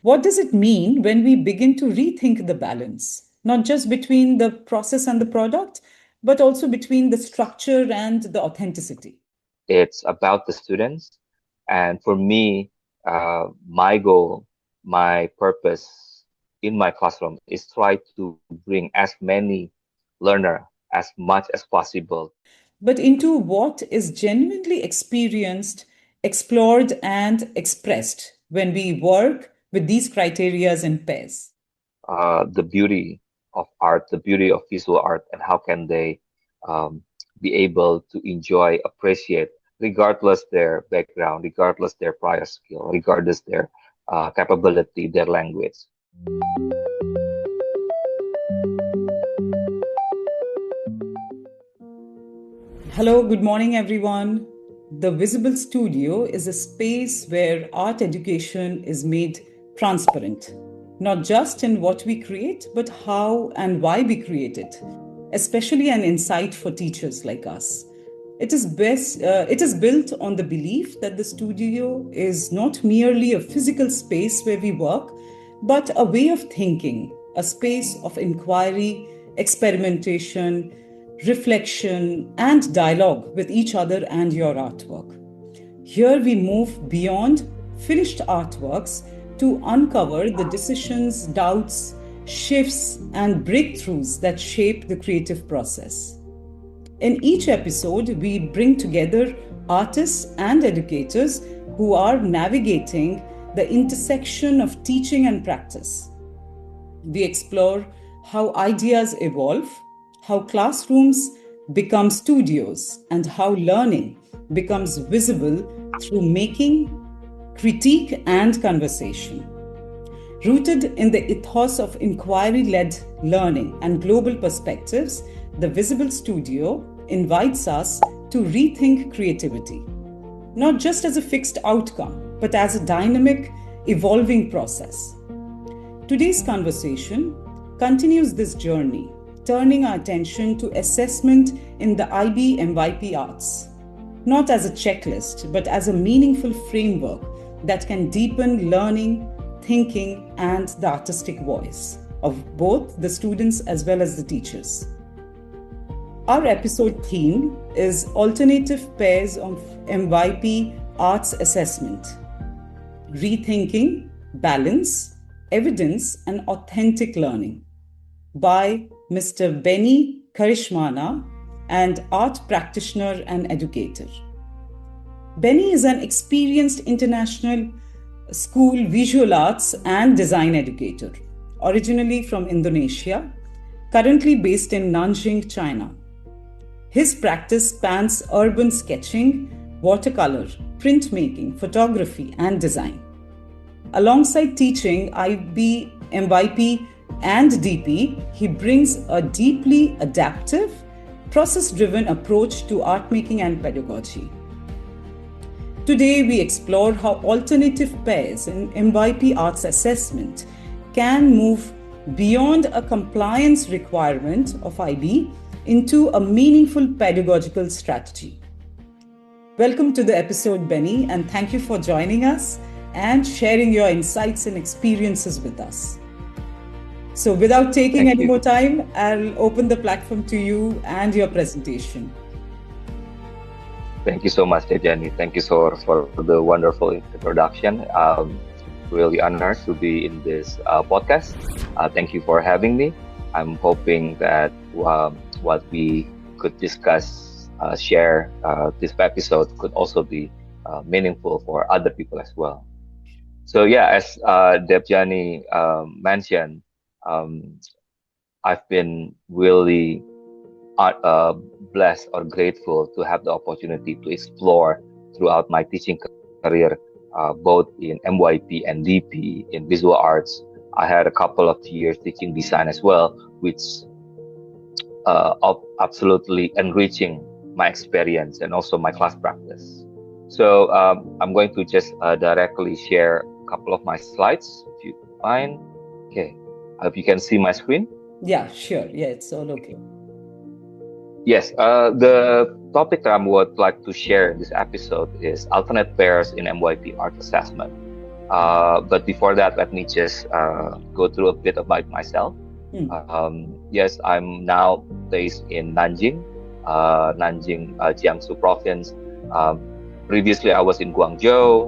What does it mean when we begin to rethink the balance, not just between the process and the product, but also between the structure and the authenticity? It's about the students. And for me, my goal, my purpose in my classroom is try to bring as many learner as much as possible. But into what is genuinely experienced, explored, and expressed when we work with these criterias in pairs. The beauty of art, the beauty of visual art, and how can they um, be able to enjoy, appreciate, regardless their background, regardless their prior skill, regardless their capability, their language. Hello, good morning, everyone. The Visible Studio is a space where art education is made transparent, not just in what we create, but how and why we create it, especially an insight for teachers like us. It is built on the belief that the studio is not merely a physical space where we work, but a way of thinking, a space of inquiry, experimentation, reflection, and dialogue with each other and your artwork. Here we move beyond finished artworks to uncover the decisions, doubts, shifts, and breakthroughs that shape the creative process. In each episode, we bring together artists and educators who are navigating the intersection of teaching and practice. We explore how ideas evolve, how classrooms become studios, and how learning becomes visible through making, critique, and conversation. Rooted in the ethos of inquiry led learning and global perspectives, the Visible Studio invites us to rethink creativity, not just as a fixed outcome, but as a dynamic, evolving process. Today's conversation continues this journey, turning our attention to assessment in the IB MYP Arts, not as a checklist, but as a meaningful framework that can deepen learning, thinking, and the artistic voice of both the students as well as the teachers. Our episode theme is Alternative Pairs of MYP Arts Assessment, Rethinking, Balance, Evidence, and Authentic Learning by Mr. Benny Kharismana, and art practitioner and educator. Benny is an experienced international school visual arts and design educator, originally from Indonesia, currently based in Nanjing, China. His practice spans urban sketching, watercolor, printmaking, photography, and design. Alongside teaching IB, MYP, and DP, he brings a deeply adaptive, process-driven approach to art making and pedagogy. Today, we explore how alternative pairs in MYP Arts Assessment can move beyond a compliance requirement of IB into a meaningful pedagogical strategy. Welcome to the episode, Benny, and thank you for joining us and sharing your insights and experiences with us. So without taking Thank any you. more time, I'll open the platform to you and your presentation. Thank you so much, Debjani. Thank you for the wonderful introduction. Really honored to be in this podcast. Thank you for having me. I'm hoping that what we could discuss, share this episode could also be meaningful for other people as well. So yeah, as Debjani mentioned, um, I've been really uh, blessed or grateful to have the opportunity to explore throughout my teaching career, both in MYP and DP in visual arts. I had a couple of years teaching design as well, which absolutely enriching my experience and also my class practice. So I'm going to just directly share a couple of my slides, if you mind. Okay, I hope you can see my screen. Yeah, sure. Yeah, it's all okay. Yes, the topic that I would like to share in this episode is alternate pairs in MYP art assessment. But before that, let me just go through a bit about myself. Hmm. Yes, I'm now based in Nanjing, Jiangsu province. Um, Previously, I was in Guangzhou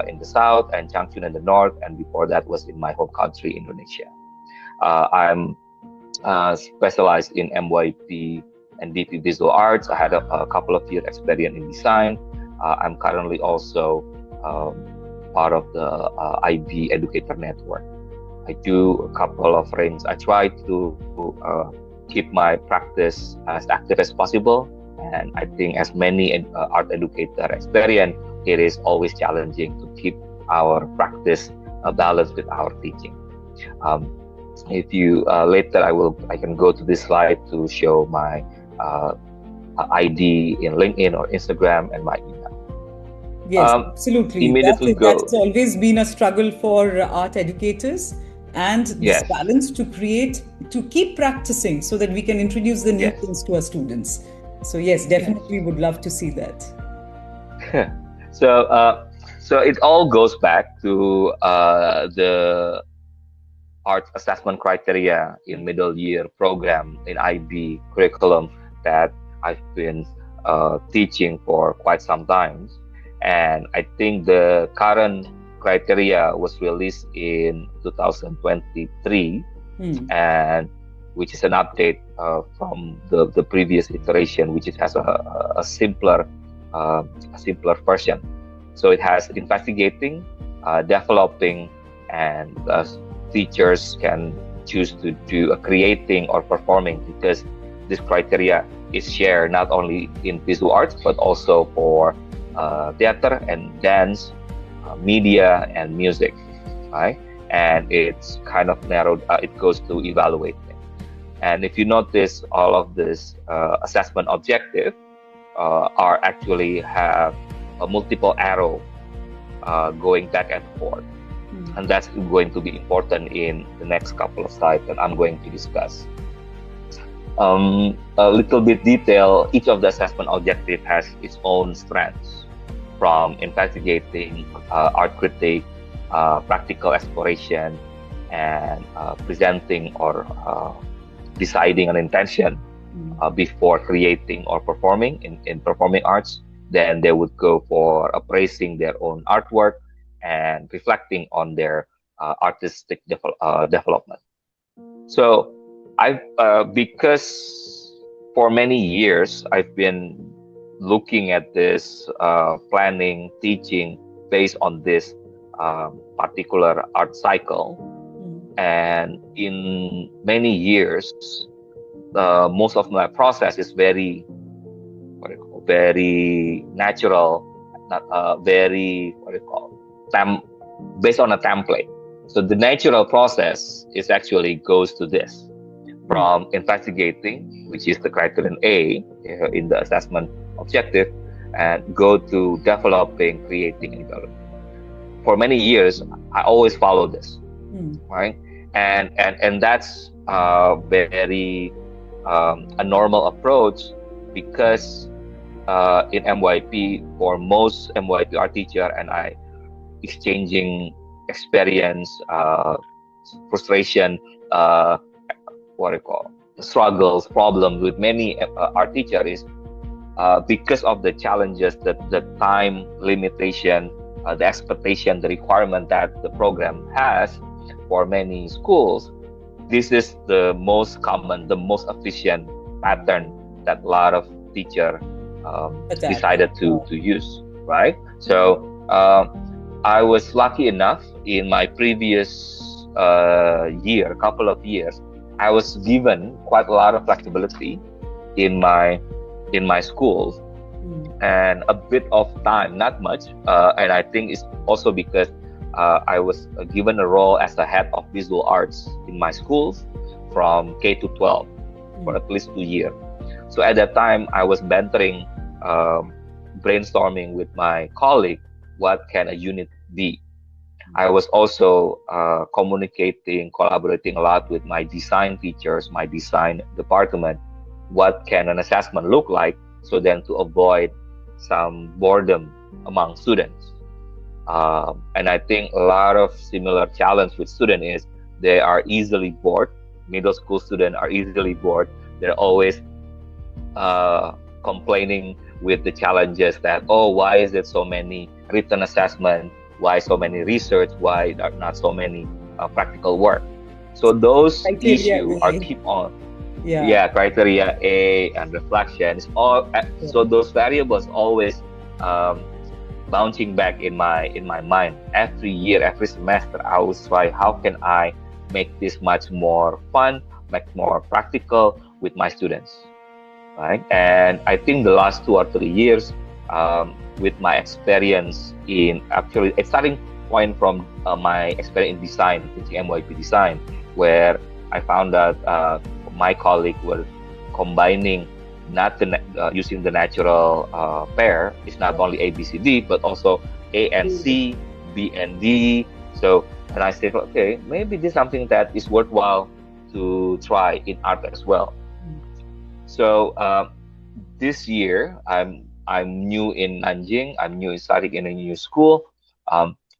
in the south and Changchun in the north, and before that was in my home country, Indonesia. I'm specialized in MYP and DP Visual Arts. I had a couple of years experience in design. I'm currently also um, part of the IB Educator Network. I do a couple of rings. I try to keep my practice as active as possible. And I think as many art educator experience, it is always challenging to keep our practice balanced with our teaching. Um, if you later, I can go to this slide to show my uh, ID in LinkedIn or Instagram and my email. Yes, absolutely. Immediately That has go. always been a struggle for art educators, and this Yes, balance to keep practicing so that we can introduce the new yes, things to our students. So yes, yes. definitely would love to see that. so, so it all goes back to the art assessment criteria in middle year program in IB curriculum that I've been teaching for quite some time. And I think the current criteria was released in 2023, Hmm. and which is an update from the previous iteration, which it has a simpler uh, a simpler version. So it has investigating, developing, and teachers can choose to do a creating or performing, because this criteria is shared not only in visual arts but also for theater and dance, media and music, right? And it's kind of narrowed. It goes to evaluating. And if you notice, all of this assessment objective are actually have a multiple arrow going back and forth, Hmm. and that's going to be important in the next couple of slides that I'm going to discuss. A little bit detail, each of the assessment objective has its own strengths, from investigating, art critique, practical exploration, and presenting or deciding an intention Hmm. before creating or performing in performing arts. Then they would go for appraising their own artwork and reflecting on their artistic development. So I because for many years I've been looking at this planning teaching based on this particular art cycle, Hmm. and in many years most of my process is very what do you call, very natural, not very what do you call tem- based on a template. So the natural process is actually goes to this, Hmm. from investigating, which is the criterion A in the assessment objective, and go to developing, creating, and developing. For many years, I always follow this, Hmm. right? And that's very a normal approach, because in MYP, for most MYP art teacher and I exchanging experience, frustration, uh, what I call struggles, problems with many art teacher is because of the challenges, the time limitation, the expectation, the requirement that the program has for many schools. This is the most common, the most efficient pattern that a lot of teacher Attack. decided to use, right? So I was lucky enough in my previous year, couple of years, I was given quite a lot of flexibility in my school, Hmm. and a bit of time, not much. And I think it's also because I was given a role as the head of visual arts in my schools from K to 12 Hmm. for at least 2 years. So at that time, I was mentoring, um, brainstorming with my colleague, what can a unit be? I was also communicating, collaborating a lot with my design teachers, my design department. What can an assessment look like? So then to avoid some boredom among students. And I think a lot of similar challenge with student is they are easily bored. Middle school students are easily bored. They're always complaining with the challenges that, oh, why is it so many written assessment, why so many research, why not so many practical work. So those Criteria issue are A. keep on, Yeah. yeah, criteria A and reflections all, so those variables always um, bouncing back in my mind every year, every semester. I always try, how can I make this much more fun, make more practical with my students, right? And I think the last 2 or 3 years, with my experience in, actually, a starting point from my experience in design, teaching MYP design, where I found that my colleague were combining not using the natural pair. It's not only A, B, C, D, but also A and C, B and D. So, and I said, okay, maybe this is something that is worthwhile to try in art as well. So this year, I'm new in Nanjing. I'm new in studying in a new school.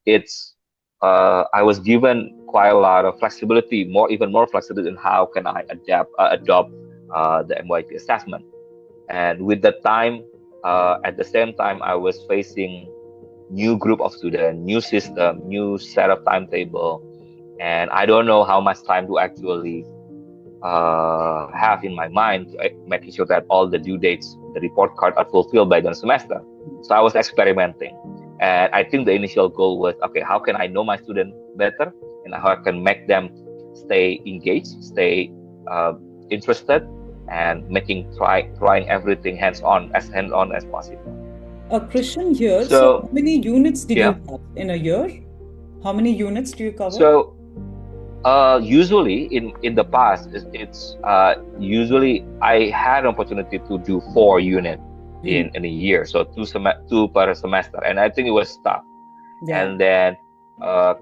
It's I was given quite a lot of flexibility, more even more flexibility in how can I adopt the MYP assessment. And with the time, at the same time, I was facing new group of students, new system, new set of timetable, and I don't know how much time to actually have in my mind, making sure that all the due dates, the report card are fulfilled by the semester. So I was experimenting. And I think the initial goal was, okay, how can I know my student better and how I can make them stay engaged, stay uh, interested, and trying everything hands on as possible. Christian here. So, So how many units did you yeah, have in a year? How many units do you cover? so usually in the past, usually I had an opportunity to do 4 units Hmm. in a year, so two per semester, and I think it was tough. Yeah. And then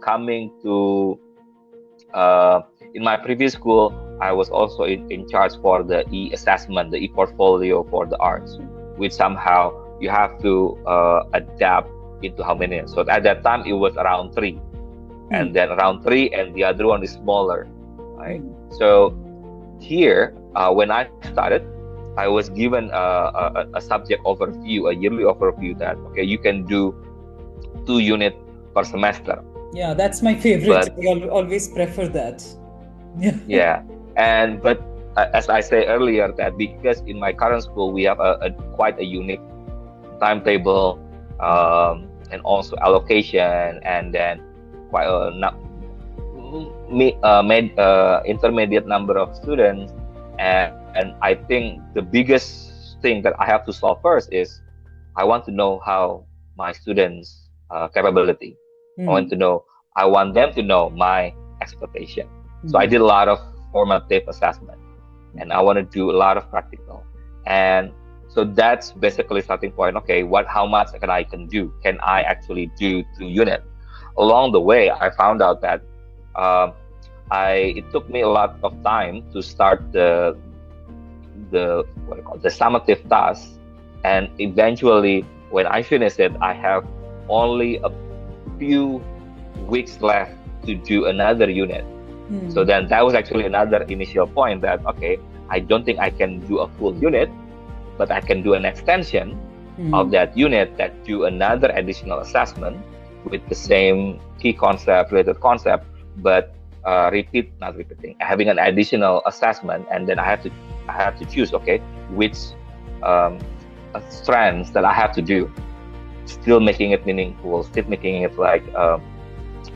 coming to uh, in my previous school, I was also in charge for the e-assessment, the e-portfolio for the arts, which somehow you have to adapt into how many. So at that time, it was around three, Hmm. and then around three, and the other one is smaller, right? Hmm. So here, when I started, I was given a subject overview, a yearly overview that, okay, you can do 2 units per semester, Yeah, that's my favorite. but I always prefer that. Yeah. yeah, and but as I said earlier, that because in my current school we have a quite a unique timetable, and also allocation, and then quite a intermediate number of students. And I think the biggest thing that I have to solve first is I want to know how my students capability. I want Hmm. to know, I want them to know my expectation. So I Hmm. did a lot of formative assessment, and I want to do a lot of practical. And so that's basically starting point. Okay, how much can do? Can I actually do 2 units? Along the way, I found out that um, it took me a lot of time to start the what do you call it, the summative task, and eventually when I finish it, I have only a few weeks left to do another unit. So Hmm. then that was actually another initial point that, okay, I don't think I can do a full unit, but I can do an extension of Hmm. that unit that do another additional assessment with the same key concept, related concept, but not repeating, having an additional assessment, and then I have to choose, okay, which um, strands that I have to do, still making it meaningful, still making it like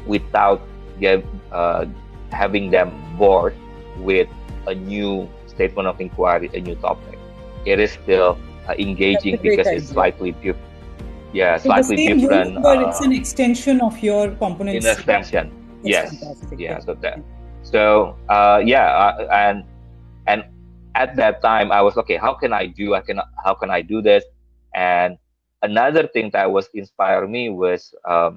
without get, uh, having them bored with a new statement of inquiry, a new topic. It is still That's a engaging great because it's idea. yeah, So the slightly same unit, different but it's an extension of your in components. extension. That's Yes, fantastic. yeah. Yeah. So that, so yeah, and at that time I was, okay. How can I do this? And another thing that was inspire me was uh,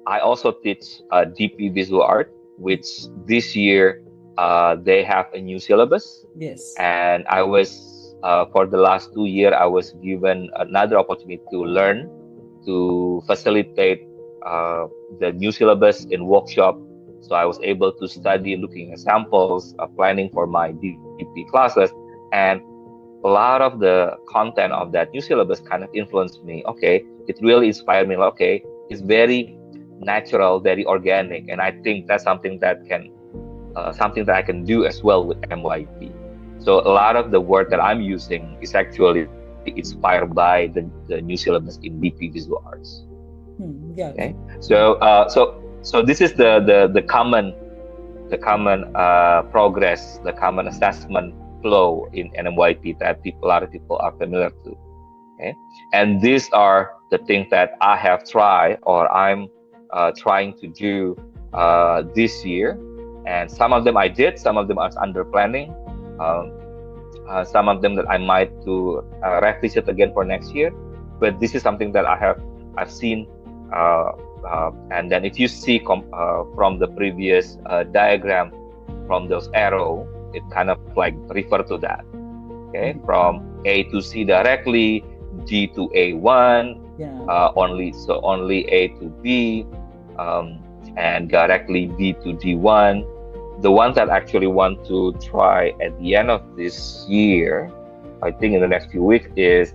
I also teach DP visual art, which this year they have a new syllabus, Yes. and for the last 2 years I was given another opportunity to learn to facilitate the new syllabus in workshop. So I was able to study, looking at samples, planning for my DP classes, and a lot of the content of that new syllabus kind of influenced me. Okay, it really inspired me. Okay, it's very natural, very organic, and I think that's something that I can do as well with MYP. So a lot of the word that I'm using is actually inspired by the new syllabus in DP Visual Arts. Yeah. Okay, so this is the common progress, the common assessment flow in MYP that a lot of people are familiar to. Okay, and these are the things that I have tried or I'm trying to do this year, and some of them I did, some of them are under planning, um, some of them that I might to revisit again for next year. But this is something that I've seen, and then if you see from the previous diagram, from those arrow, it kind of like refer to that. Okay, from A to C directly, D to A1, only A to B, and directly B to D1. The ones that actually want to try at the end of this year, I think in the next few weeks, is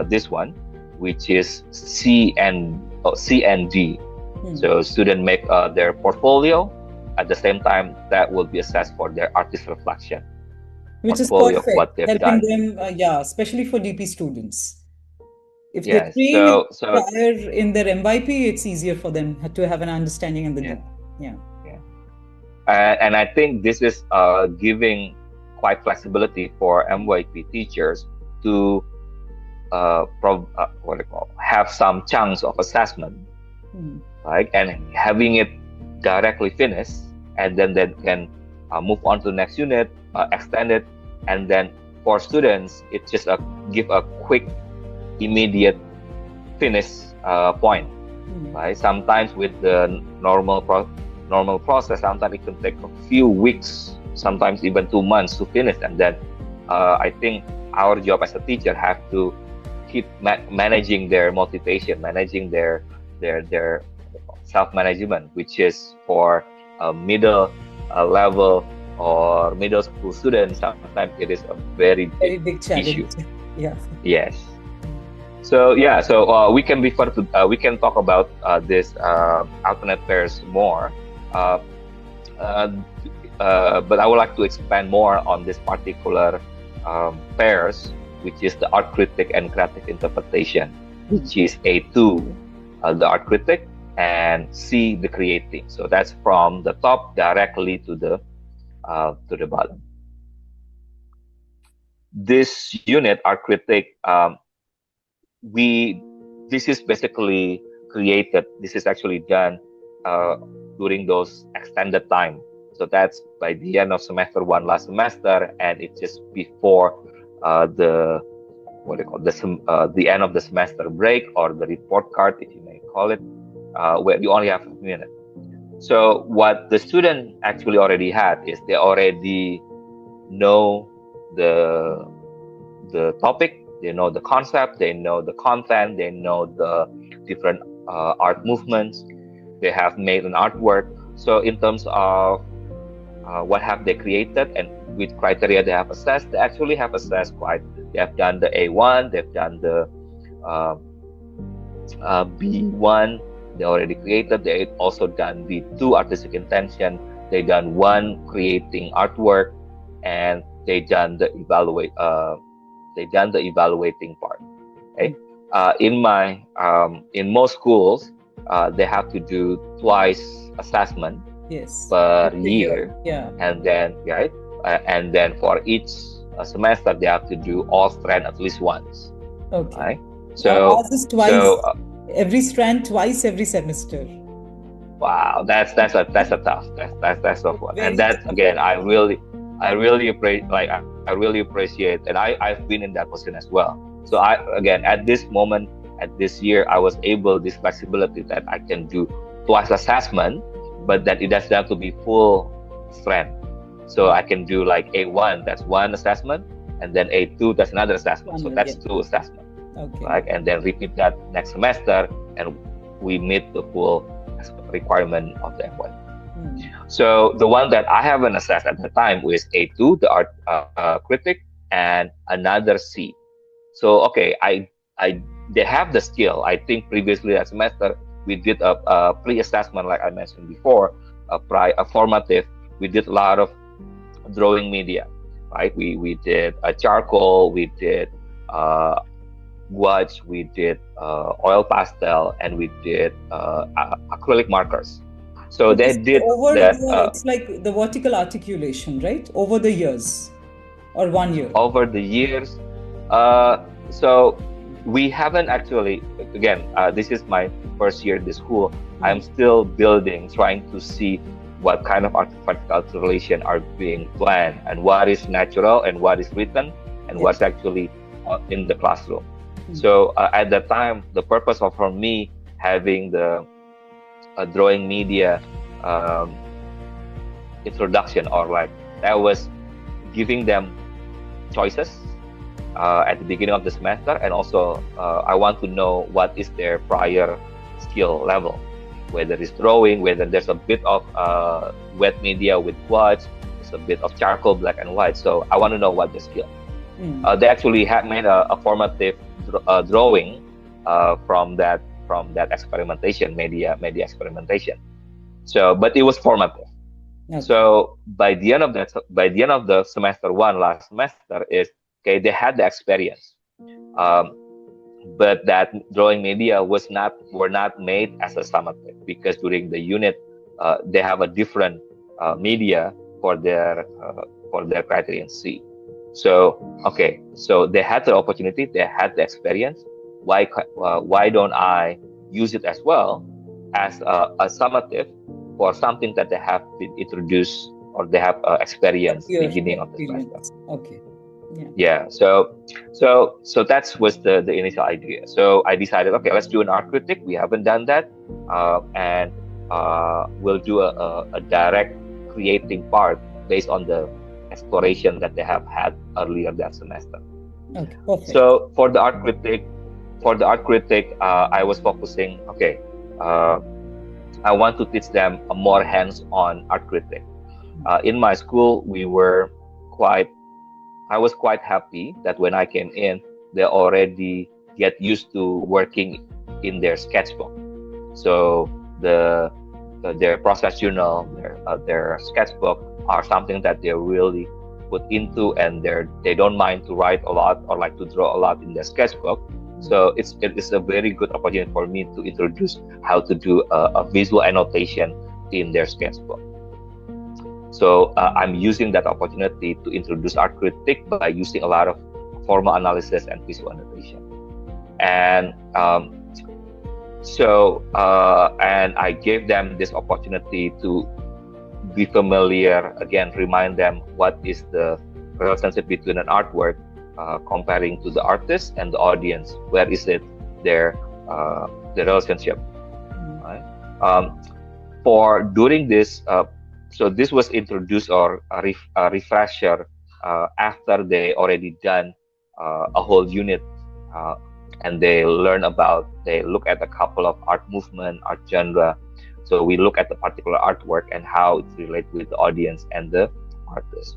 this one, which is C and D. So students make their portfolio. At the same time, that will be assessed for their artist reflection. Which is Portfolio of perfect, what they've helping done. them, especially for DP students. If they Yes. train it So prior in their MYP, it's easier for them to have an understanding and the yeah, do. Yeah. yeah. And I think this is giving quite flexibility for MYP teachers to have some chunks of assessment, right? And having it directly finished, and then they can move on to the next unit, extend it, and then for students, it just give a quick, immediate finish point, right? Sometimes with the normal process, sometimes it can take a few weeks, sometimes even 2 months to finish, and then I think our job as a teacher have to keep managing their motivation, managing their self-management, which is for middle level or middle school students. Sometimes it is a very big challenge. issue. Yeah. Yes. So we can refer to we can talk about this alternate pairs more, but I would like to expand more on this particular pairs, which is the art critic and creative interpretation, which is A2, the art critic, and C, the creating. So that's from the top directly to the bottom. This unit, art critic, this is basically created. This is actually done during those extended time. So that's by the end of semester 1 last semester, and it's just before the end of the semester break, or the report card, if you may call it, where you only have a minute. So what the student actually already had is they already know the topic, they know the concept, they know the content, they know the different art movements, they have made an artwork. So in terms of what have they created and which criteria they have assessed, they actually have assessed they have done the A1, they've done the B1, they already created, they also done B2, artistic intention, they done 1, creating artwork, and they done the evaluating part. Okay, in most schools, they have to do twice assessment per year, and then for each semester they have to do all strand at least once. Okay. Right? So ours is twice. Every strand twice every semester. Wow, that's a tough. That's tough one. And that again, I really appreciate, and I've been in that position as well. So at this moment, at this year, I was able this flexibility that I can do twice assessment, but that it doesn't have to be full strand. So I can do like A1, that's 1 assessment, and then A2, that's another assessment. So that's 2 assessments. Okay. right? And then repeat that next semester, and we meet the full requirement of the MYP. Hmm. So the one that I haven't assessed at the time was A2, the art critic, and another C. So okay, I they have the skill. I think previously that semester we did a pre-assessment, like I mentioned before, a formative. We did a lot of drawing media, right? We did a charcoal, we did uh, gouache, we did oil pastel, and we did acrylic markers. So So they this is did over that it's like the vertical articulation, right? Over the years or 1 year. over the years. Uh, so we haven't actually, again, this is my first year in the school. Hmm. I'm still building, trying to see what kind of artifact relation are being planned and what is natural and what is written and Yeah. what's actually in the classroom. Hmm. So at that time, the purpose of for me having the drawing media um, introduction, or like that was giving them choices at the beginning of the semester, and also I want to know what is their prior skill level, whether it's drawing, whether there's a bit of wet media with gouache, there's a bit of charcoal, black and white. So I want to know what the skill. Hmm. They actually had made a formative drawing from that experimentation, media experimentation. So, but it was formative. Okay. So by the end of the semester one, last semester, is okay. They had the experience, um, but that drawing media were not made as a summative, because during the unit they have a different media for their criterion C. So okay, so they had the opportunity, they had the experience. Why don't I use it as well as a summative for something that they have been introduced or they have experience Year beginning of the semester? experience. Okay. Yeah. Yeah. So that was the initial idea. So I decided, okay, let's do an art critic. We haven't done that, and we'll do a direct creating part based on the exploration that they have had earlier that semester. Okay. Perfect. So for the art critic, I was focusing. Okay, uh, I want to teach them a more hands-on art critic. In my school, quite I was quite happy that when I came in, they already get used to working in their sketchbook. So their process journal, their sketchbook are something that they really put into, and they don't mind to write a lot or like to draw a lot in their sketchbook. So it is a very good opportunity for me to introduce how to do a visual annotation in their sketchbook. So I'm using that opportunity to introduce art critic by using a lot of formal analysis and visual annotation. And and I gave them this opportunity to be familiar again, remind them what is the relationship between an artwork comparing to the artist and the audience. Where is it their the relationship? Right? For during this so this was introduced, or a refresher after they already done a whole unit, uh, and they look at a couple of art movement, art genre. So we look at the particular artwork and how it relates with the audience and the artist,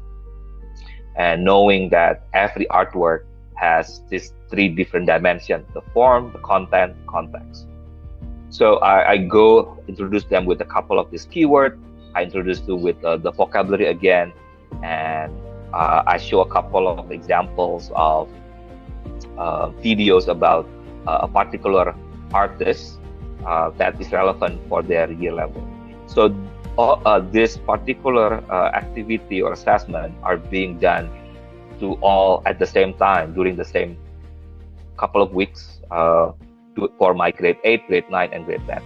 and knowing that every artwork has these three different dimensions: the form, the content, context. So I go introduce them with a couple of these keywords. I introduce them with the vocabulary again, and I show a couple of examples of videos about a particular artist that is relevant for their year level. So this particular activity or assessment are being done to all at the same time during the same couple of weeks for my grade 8, grade 9, and grade 10.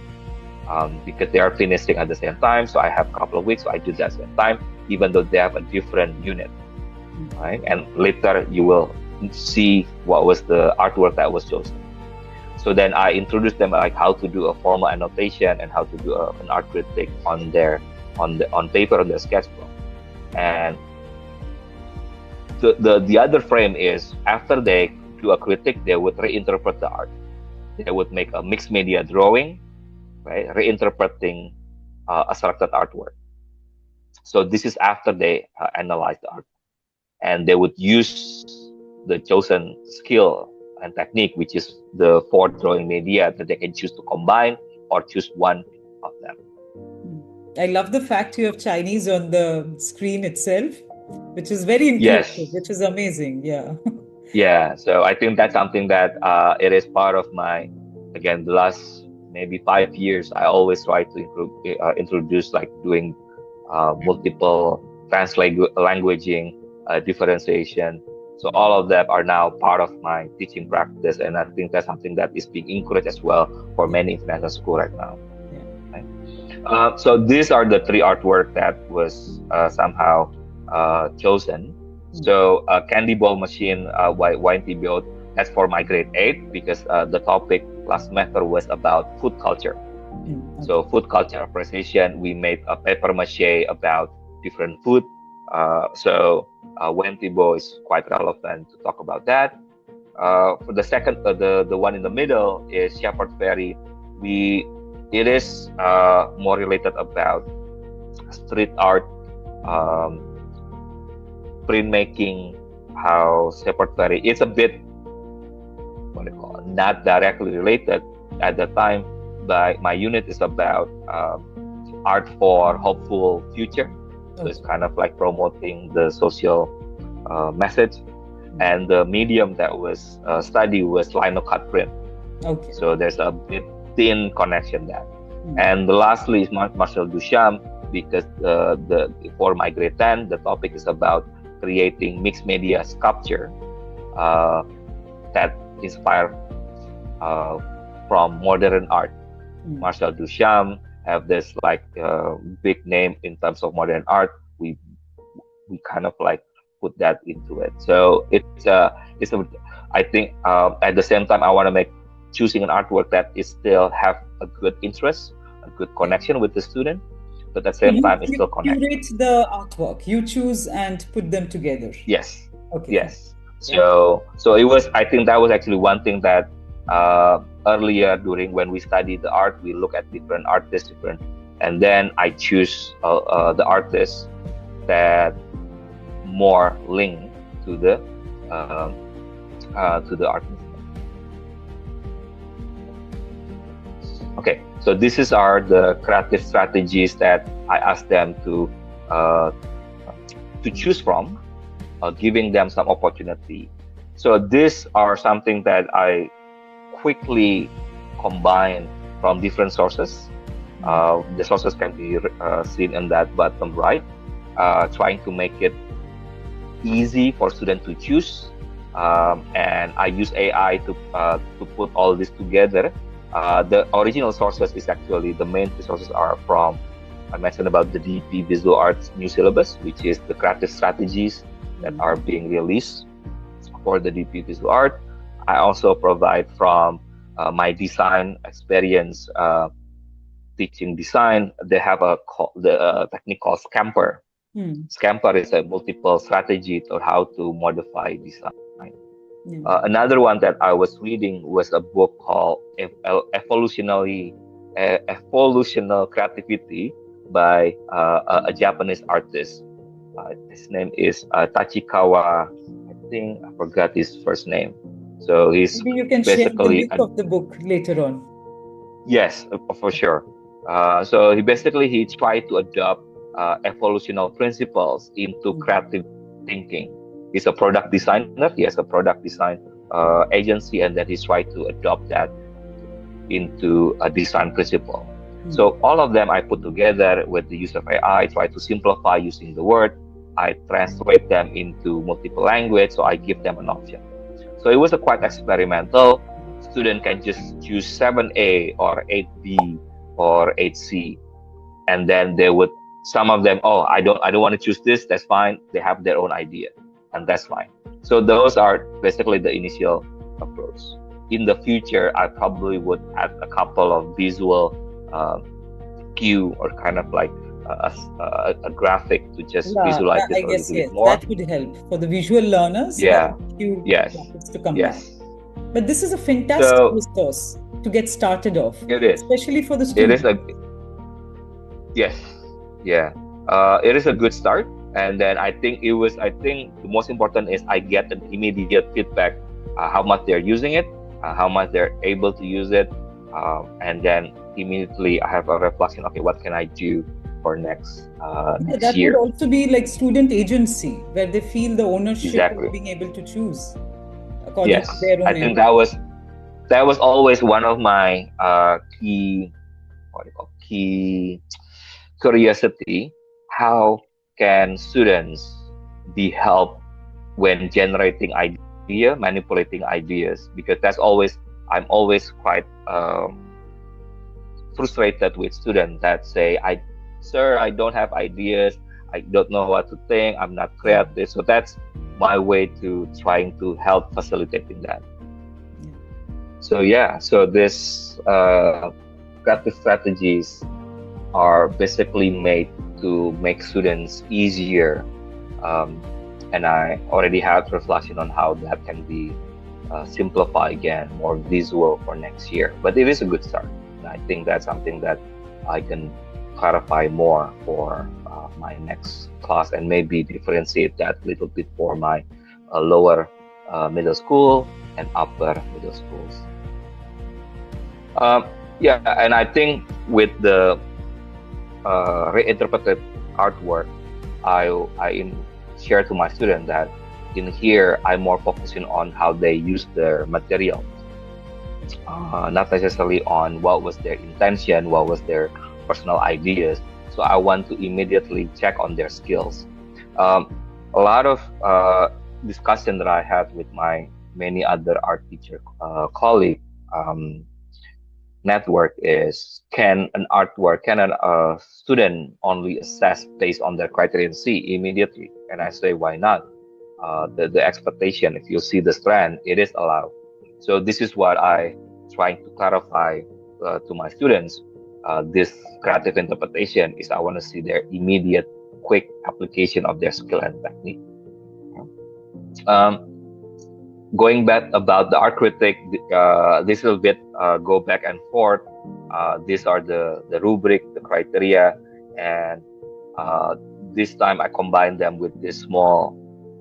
Because they are finishing at the same time, so I have a couple of weeks, so I do that at the same time, even though they have a different unit. Right? And later you will see what was the artwork that was chosen. So then I introduced them like how to do a formal annotation and how to do an art critic on paper on their sketchbook. And the other frame is after they do a critique, they would reinterpret the art. They would make a mixed media drawing, right, reinterpreting a selected artwork. So this is after they analyze the art, and they would use the chosen skill and technique, which is the four drawing media that they can choose to combine or choose one of them. I love the fact you have Chinese on the screen itself, which is very inclusive, Yes. which is amazing. Yeah. Yeah, so I think that's something that it is part of my, again, the last maybe 5 years. I always try to introduce like doing multiple languaging, differentiation. So all of that are now part of my teaching practice, and I think that's something that is being encouraged as well for many international schools right now. Yeah. Right? So these are the three artwork that was somehow chosen. So Candy Ball Machine by YNT Build, that's for my grade 8 because the topic last semester was about food culture. Okay. So food culture appreciation, we made a paper mache about different food. So YNT Ball is quite relevant to talk about that. For the second, the one in the middle is Shepherd Ferry. It is more related about street art, printmaking, how Shepherd Ferry. It's a bit what do you call it, not directly related at the time, but my unit is about art for hopeful future. So it's kind of like promoting the social message, and the medium that was studied was lino cut print. Okay. So there's a bit thin connection there. And lastly is Marcel Duchamp, because for my grade 10, the topic is about creating mixed media sculpture that inspire from modern art. Marcel Duchamp have this like big name in terms of modern art. We kind of like put that into it. So it's I think at the same time I want to make choosing an artwork that is still have a good interest, a good connection with the student, but at the same time it's still connected. You rate the artwork, you choose and put them together. Yes. Okay. Yes. So it was, I think that was actually one thing that earlier during when we studied the art, we look at different artists, and then I choose the artists that more linked to the artist. Okay, so these are the creative strategies that I asked them to choose from, giving them some opportunity. So these are something that I quickly combine from different sources. The sources can be seen in that bottom right, trying to make it easy for students to choose. And I use AI to put all this together. The original sources is actually, the main sources are from, I mentioned about the DP Visual Arts new syllabus, which is the creative strategies that are being released for the DP Visual Art. I also provide from my design experience, teaching design. They have the technique called Scamper. Scamper is a multiple strategy on how to modify design. Another one that I was reading was a book called Evolutional Creativity by a Japanese artist. His name is Tachikawa. I think I forgot his first name. So he's maybe you can basically share the link of the book later on. Yes, for sure. So he tried to adopt evolutional principles into creative thinking. He's a product designer. He has a product design agency, and then he's tried to adopt that into a design principle. So all of them I put together with the use of AI. I try to simplify using the word. I translate them into multiple language, so I give them an option. So it was a quite experimental. Student can just choose 7A or 8B or 8C, and then they would, some of them, I don't want to choose this. That's fine. They have their own idea, and that's fine. So those are basically the initial approach. In the future, I probably would add a couple of visual cue or kind of like a graphic to just Yeah, visualize it I a guess little bit yes. more. That would help for the visual learners. That Yeah. would cue Yes. graphics to come back. Yes. But this is a fantastic So resource to get started off, it is. especially for the It is students. a yes. Yeah. It is a good start. And then I think the most important is I get an immediate feedback, how much they're using it, how much they're able to use it. And then immediately I have a reflection. Okay, what can I do for Yeah, next that would year? also be like student agency, where they feel the ownership of Exactly. being able to choose according to Yes. their I own think interest. that was always one of my key, what do you call, key curiosity. How can students be helped when generating idea, manipulating ideas? Because I'm always quite frustrated with students that say, sir, I don't have ideas, I don't know what to think, I'm not Yeah, creative. So that's my way to trying to help facilitating that. yeah, So yeah, so this creative strategies are basically made to make students easier, um, and I already have reflection on how that can be simplified again, more visual for next year. But it is a good start, and I think that's something that I can clarify more for my next class, and maybe differentiate that a little bit for my lower middle school and upper middle schools. Um, yeah, and I think with the reinterpreted artwork, I share to my student that in here I'm more focusing on how they use their material, not necessarily on what was their intention, what was their personal ideas. So I want to immediately check on their skills. Um, a lot of discussion that I had with my many other art teacher colleague. Um, Network is, can a student only assess based on their criterion C immediately? And I say, why not? The expectation, if you see the strand, it is allowed. So this is what I trying to clarify to my students. This creative interpretation is, I want to see their immediate, quick application of their skill and technique. Um, Going back about the art critic, this will bit go back and forth. These are the rubric, the criteria, and uh, this time I combine them with this small.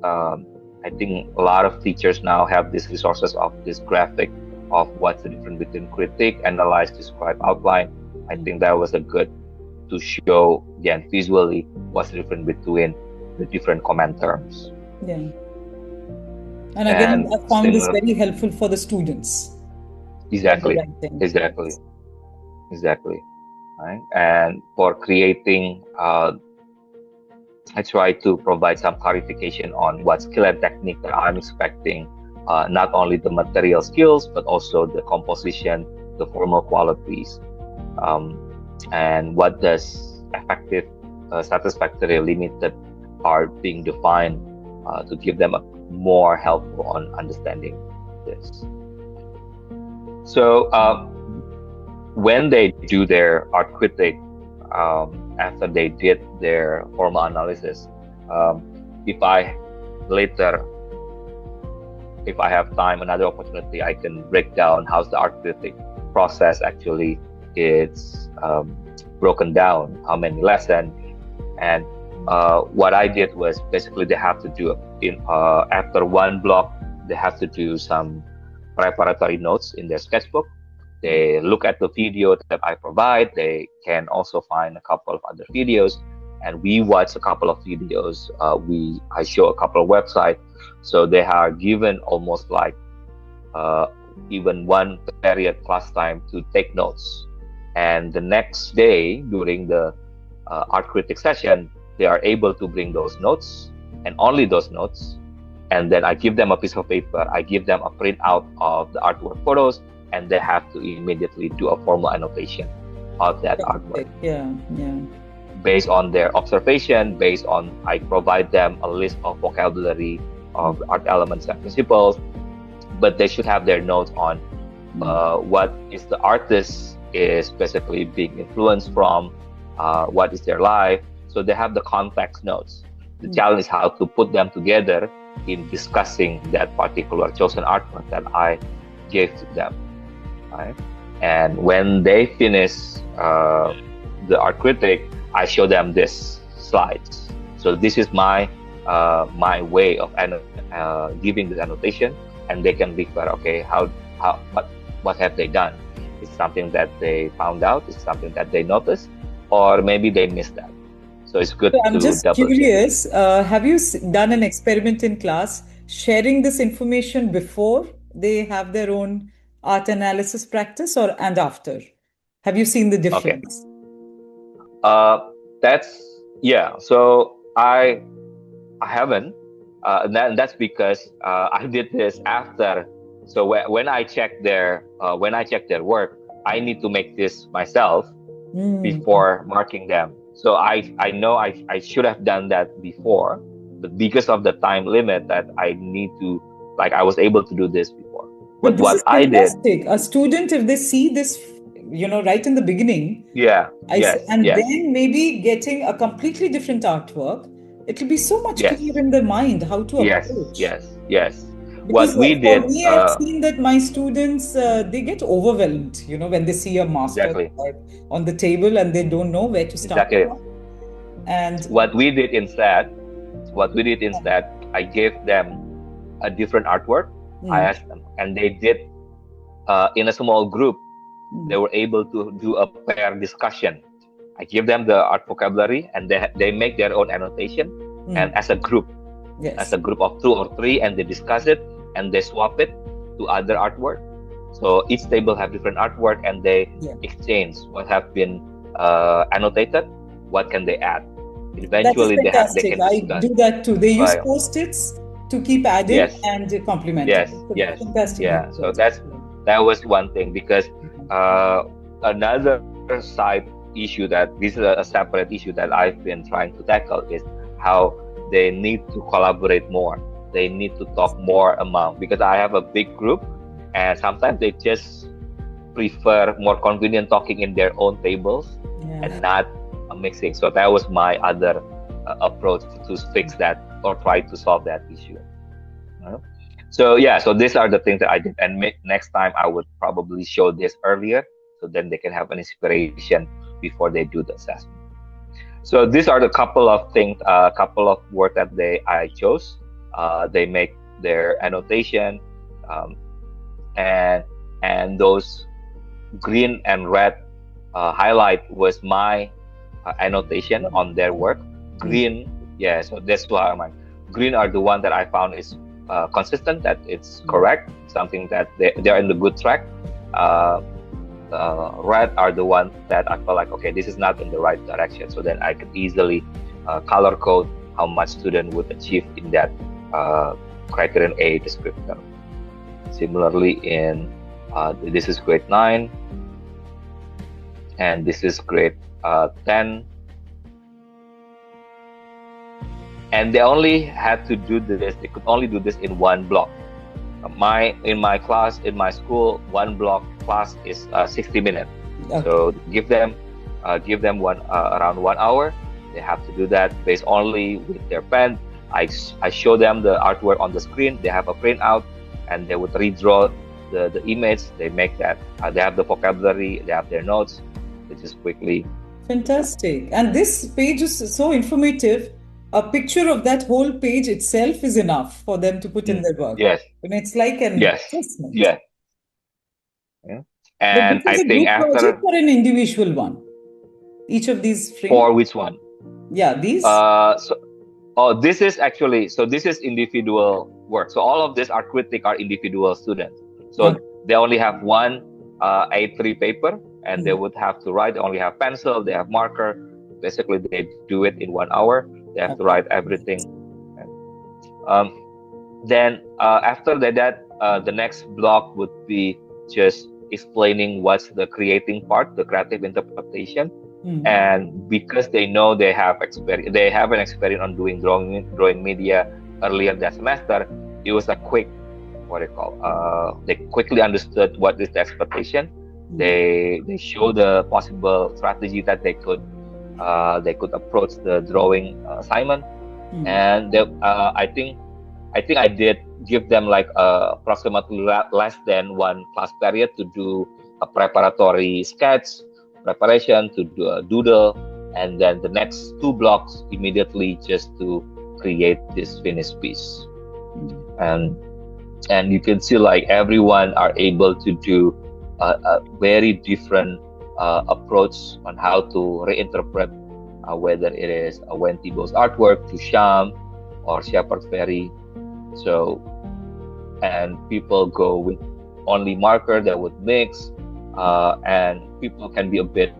Um, I think a lot of teachers now have these resources of this graphic of what's the difference between critique, analyze, describe, outline. I think that was a good to show again visually what's the difference between the different comment terms. yeah. And again, And I found this similar, very helpful for the students for the exactly, writing. exactly, Yes. exactly, right? And for creating, I try to provide some clarification on what skill and technique that I'm expecting, not only the material skills but also the composition, the formal qualities, um, and what does effective, satisfactory, limited art being defined, to give them a more helpful on understanding this. So when they do their art critic, after they did their formal analysis, um, if I later, if I have time, another opportunity, I can break down how's the art critic process actually is broken down, how many lessons, and what I did was basically they have to do in after one block, they have to do some preparatory notes in their sketchbook. They look at the video that I provide. They can also find a couple of other videos, and we watch a couple of videos. I show a couple of websites, so they are given almost like uh, even one period class time to take notes. And the next day during the art critic session, they are able to bring those notes and only those notes. And then I give them a piece of paper. I give them a printout of the artwork photos, and they have to immediately do a formal annotation of that artwork Yeah, yeah. based on their observation. Based on, I provide them a list of vocabulary of art elements and principles, but they should have their notes on what is the artist is basically being influenced from, what is their life. So they have the context notes. The Mm. challenge is how to put them together in discussing that particular chosen artwork that I gave to them. Right? And when they finish the art critic, I show them this slides. So this is my way of giving this annotation, and they can refer. Okay, how what have they done? It's something that they found out. It's something that they noticed, or maybe they missed that. So it's good So I'm to just double check. curious, have you done an experiment in class sharing this information before they have their own art analysis practice or and after? Have you seen the Okay. difference? Uh, that's yeah. So I haven't, and that's because I did this after. So when I check their work, I need to make this myself Mm. before marking them. So I know I should have done that before, but because of the time limit that I need to, like I was able to do this before. But But this what is I did, fantastic. A student, if they see this, right in the beginning, yeah, yes, and yes, then maybe getting a completely different artwork, it'll be so much clearer yes, in their mind how to yes, approach. yes, yes. Because What we for did, me, I've seen that my students, they get overwhelmed, when they see a master exactly, on the table and they don't know where to start exactly. from. And What we did instead, I gave them a different artwork. I mm, asked them, and they did in a small group. They mm, were able to do a pair discussion. I give them the art vocabulary, and they make their own annotation. And mm, as yes, a group of two or three, and they discuss it and they swap it to other artwork. So each table have different artwork, and they yeah. exchange what have been annotated. What can they add? That is Eventually, they fantastic. can I discuss. do that too. They use Right. post-its to keep adding Yes. and complementing. Yes. It's a Yes. fantastic Yeah. So method. that was one thing, because uh, another side issue, that this is a separate issue that I've been trying to tackle, is how they need to collaborate more. They need to talk more among, because I have a big group, and sometimes they just prefer more convenient talking in their own tables Yeah. and not mixing. So that was my other approach to fix that or try to solve that issue. Uh, So yeah, so these are the things that I did, and next time I would probably show this earlier, so then they can have an inspiration before they do the assessment. So these are the couple of things, couple of words that I chose. They make their annotation, um, and those green and red highlight was my annotation on their work. Mm. Green, yeah, so that's why my green are the one that I found is consistent, that it's correct, something that they're in the good track. Uh, red are the ones that I felt like, okay, this is not in the right direction. So then I could easily color code how much student would achieve in that criterion A descriptor. Similarly, in this is grade 9, and this is grade 10, and they only had to do this. They could only do this in one block. In my class, in my school, one block class is 60 minutes. Okay. So give them around 1 hour. They have to do that based only with their pen. I show them the artwork on the screen. They have a printout, and they would redraw the image. They make that. They have the vocabulary. They have their notes. They just quickly. Fantastic. And this page is so informative. A picture of that whole page itself is enough for them to put in Mm, their work. yes, And it's like an yes, assessment. yes. Yeah. But And this I is a think group project after, or an individual one? Each of these frames? for which one? Yeah, these? So oh, this is actually, so this is individual work. So all of these are critic are individual students. So Okay. they only have one A3 paper, and they Mm. would have to write. They only have pencil, they have marker. Basically, they do it in 1 hour. They have to Okay. write everything. Um, then after that, the next block would be just explaining what's the creating part, the creative interpretation. Mm. And because they know they have an experience on doing drawing media earlier that semester, it was a quick, what they call, they quickly understood what is the expectation. Mm. They show the possible strategy that they could They could approach the drawing assignment, Mm. and I think I did give them like approximately less than one class period to do a preparatory sketch, preparation to do a doodle, and then the next two blocks immediately just to create this finished piece. And you can see like everyone are able to do a very different approach on how to reinterpret whether it is a Wentibo's artwork to Sham or Shepherd Ferry. So, and people go with only marker that would mix, and people can be a bit,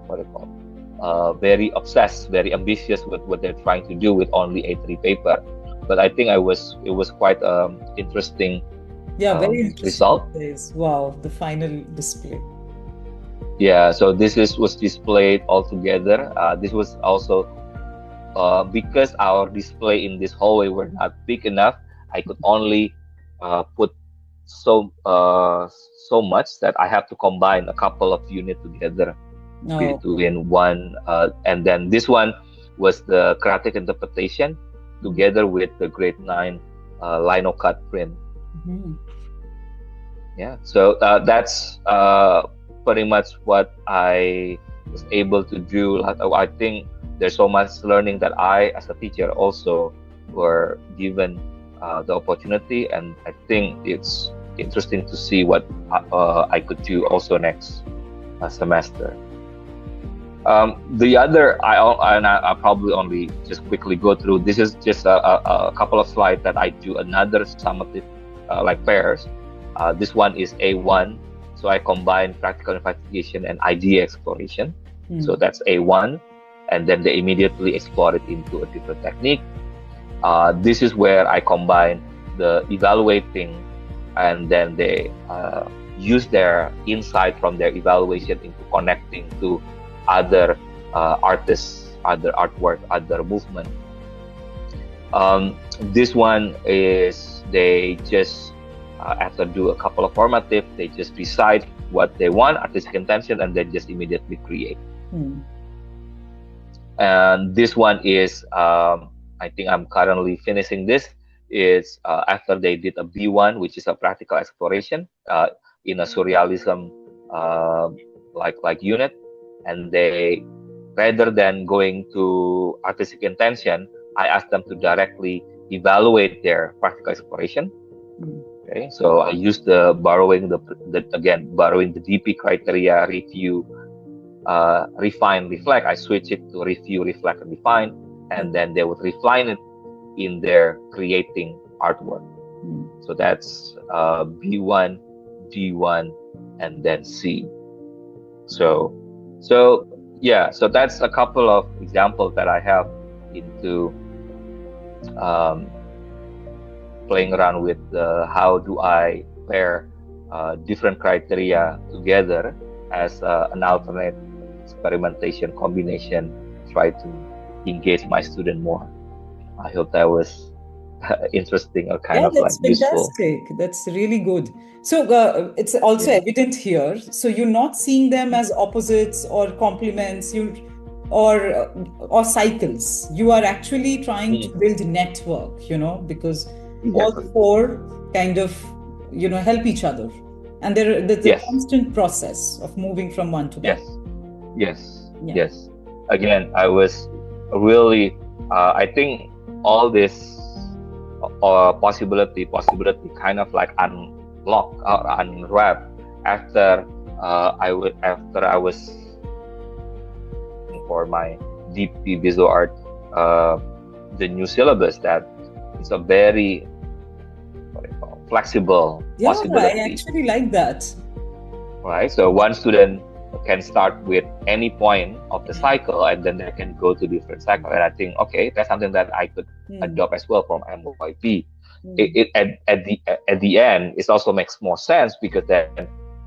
what do you call, very obsessed, very ambitious with what they're trying to do with only A3 paper. But I think it was quite interesting Yeah, very result. interesting. Wow, the final display. Yeah, so was displayed all together. This was also because our display in this hallway were not big enough. I could only put so so much that I have to combine a couple of units together Oh, between one, and then this one was the creative interpretation together with the grade 9 lino cut print. mhm. Yeah, so that's pretty much what I was able to do. I think there's so much learning that I, as a teacher, also were given the opportunity, and I think it's interesting to see what I could do also next semester. The other, I'll probably only just quickly go through. This is just a couple of slides that I do another summative like pairs. This one is A1, so I combine practical investigation and idea exploration. So that's A1, and then they immediately explore it into a different technique. This is where I combine the evaluating, and then they use their insight from their evaluation into connecting to other artists, other artwork, other movement. This one is they just after do a couple of formative, they just decide what they want, artistic intention, and then just immediately create. And this one is, I think I'm currently finishing this. Is after they did a B1, which is a practical exploration in a surrealism like unit, and they, rather than going to artistic intention, I asked them to directly evaluate their practical exploration. Okay, so I used borrowing the DP criteria, review, refine, reflect. I switch it to review, reflect, and refine, and then they would refine it in their creating artwork. So that's B1, D1, and then C. So yeah, so that's a couple of examples that I have into playing around with how do I pair different criteria together as an alternate experimentation combination, try to engage my student more. I hope that was interesting or kind of like that's useful. fantastic. That's really good. So it's also Yeah. evident here. So you're not seeing them as opposites or complements, or cycles. You are actually trying to build a network, because all Yes. four kind of, help each other. And there's a Yes. constant process of moving from one to the Yes. other. Yes. Yeah. Yes. Again, I was really, I think all this possibility kind of like unlock or unwrap after I was for my DP visual art, the new syllabus, that it's a very flexible possibility. I actually like that. Right, so one student can start with any point of the cycle, and then they can go to different cycle. And I think, okay, that's something that I could adopt as well from MYP. At the end, it also makes more sense because then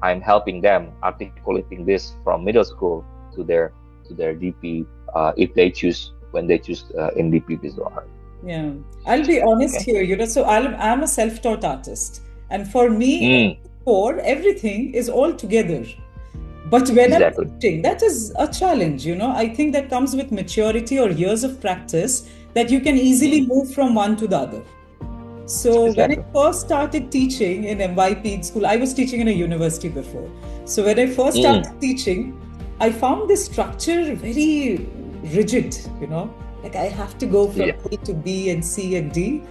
I'm helping them articulating this from middle school to their DP if they choose in DP visual art. Yeah, I'll be honest here, so I'm a self-taught artist, and for me, everything is all together. But when I'm Exactly. teaching, that is a challenge, you know. I think that comes with maturity or years of practice, that you can easily Mm, move from one to the other. So when I exactly. first started teaching in MYP school, I was teaching in a university before. So when I first started Mm, teaching, I found this structure very rigid, you know, like I have to go from yeah. A to B and C and D.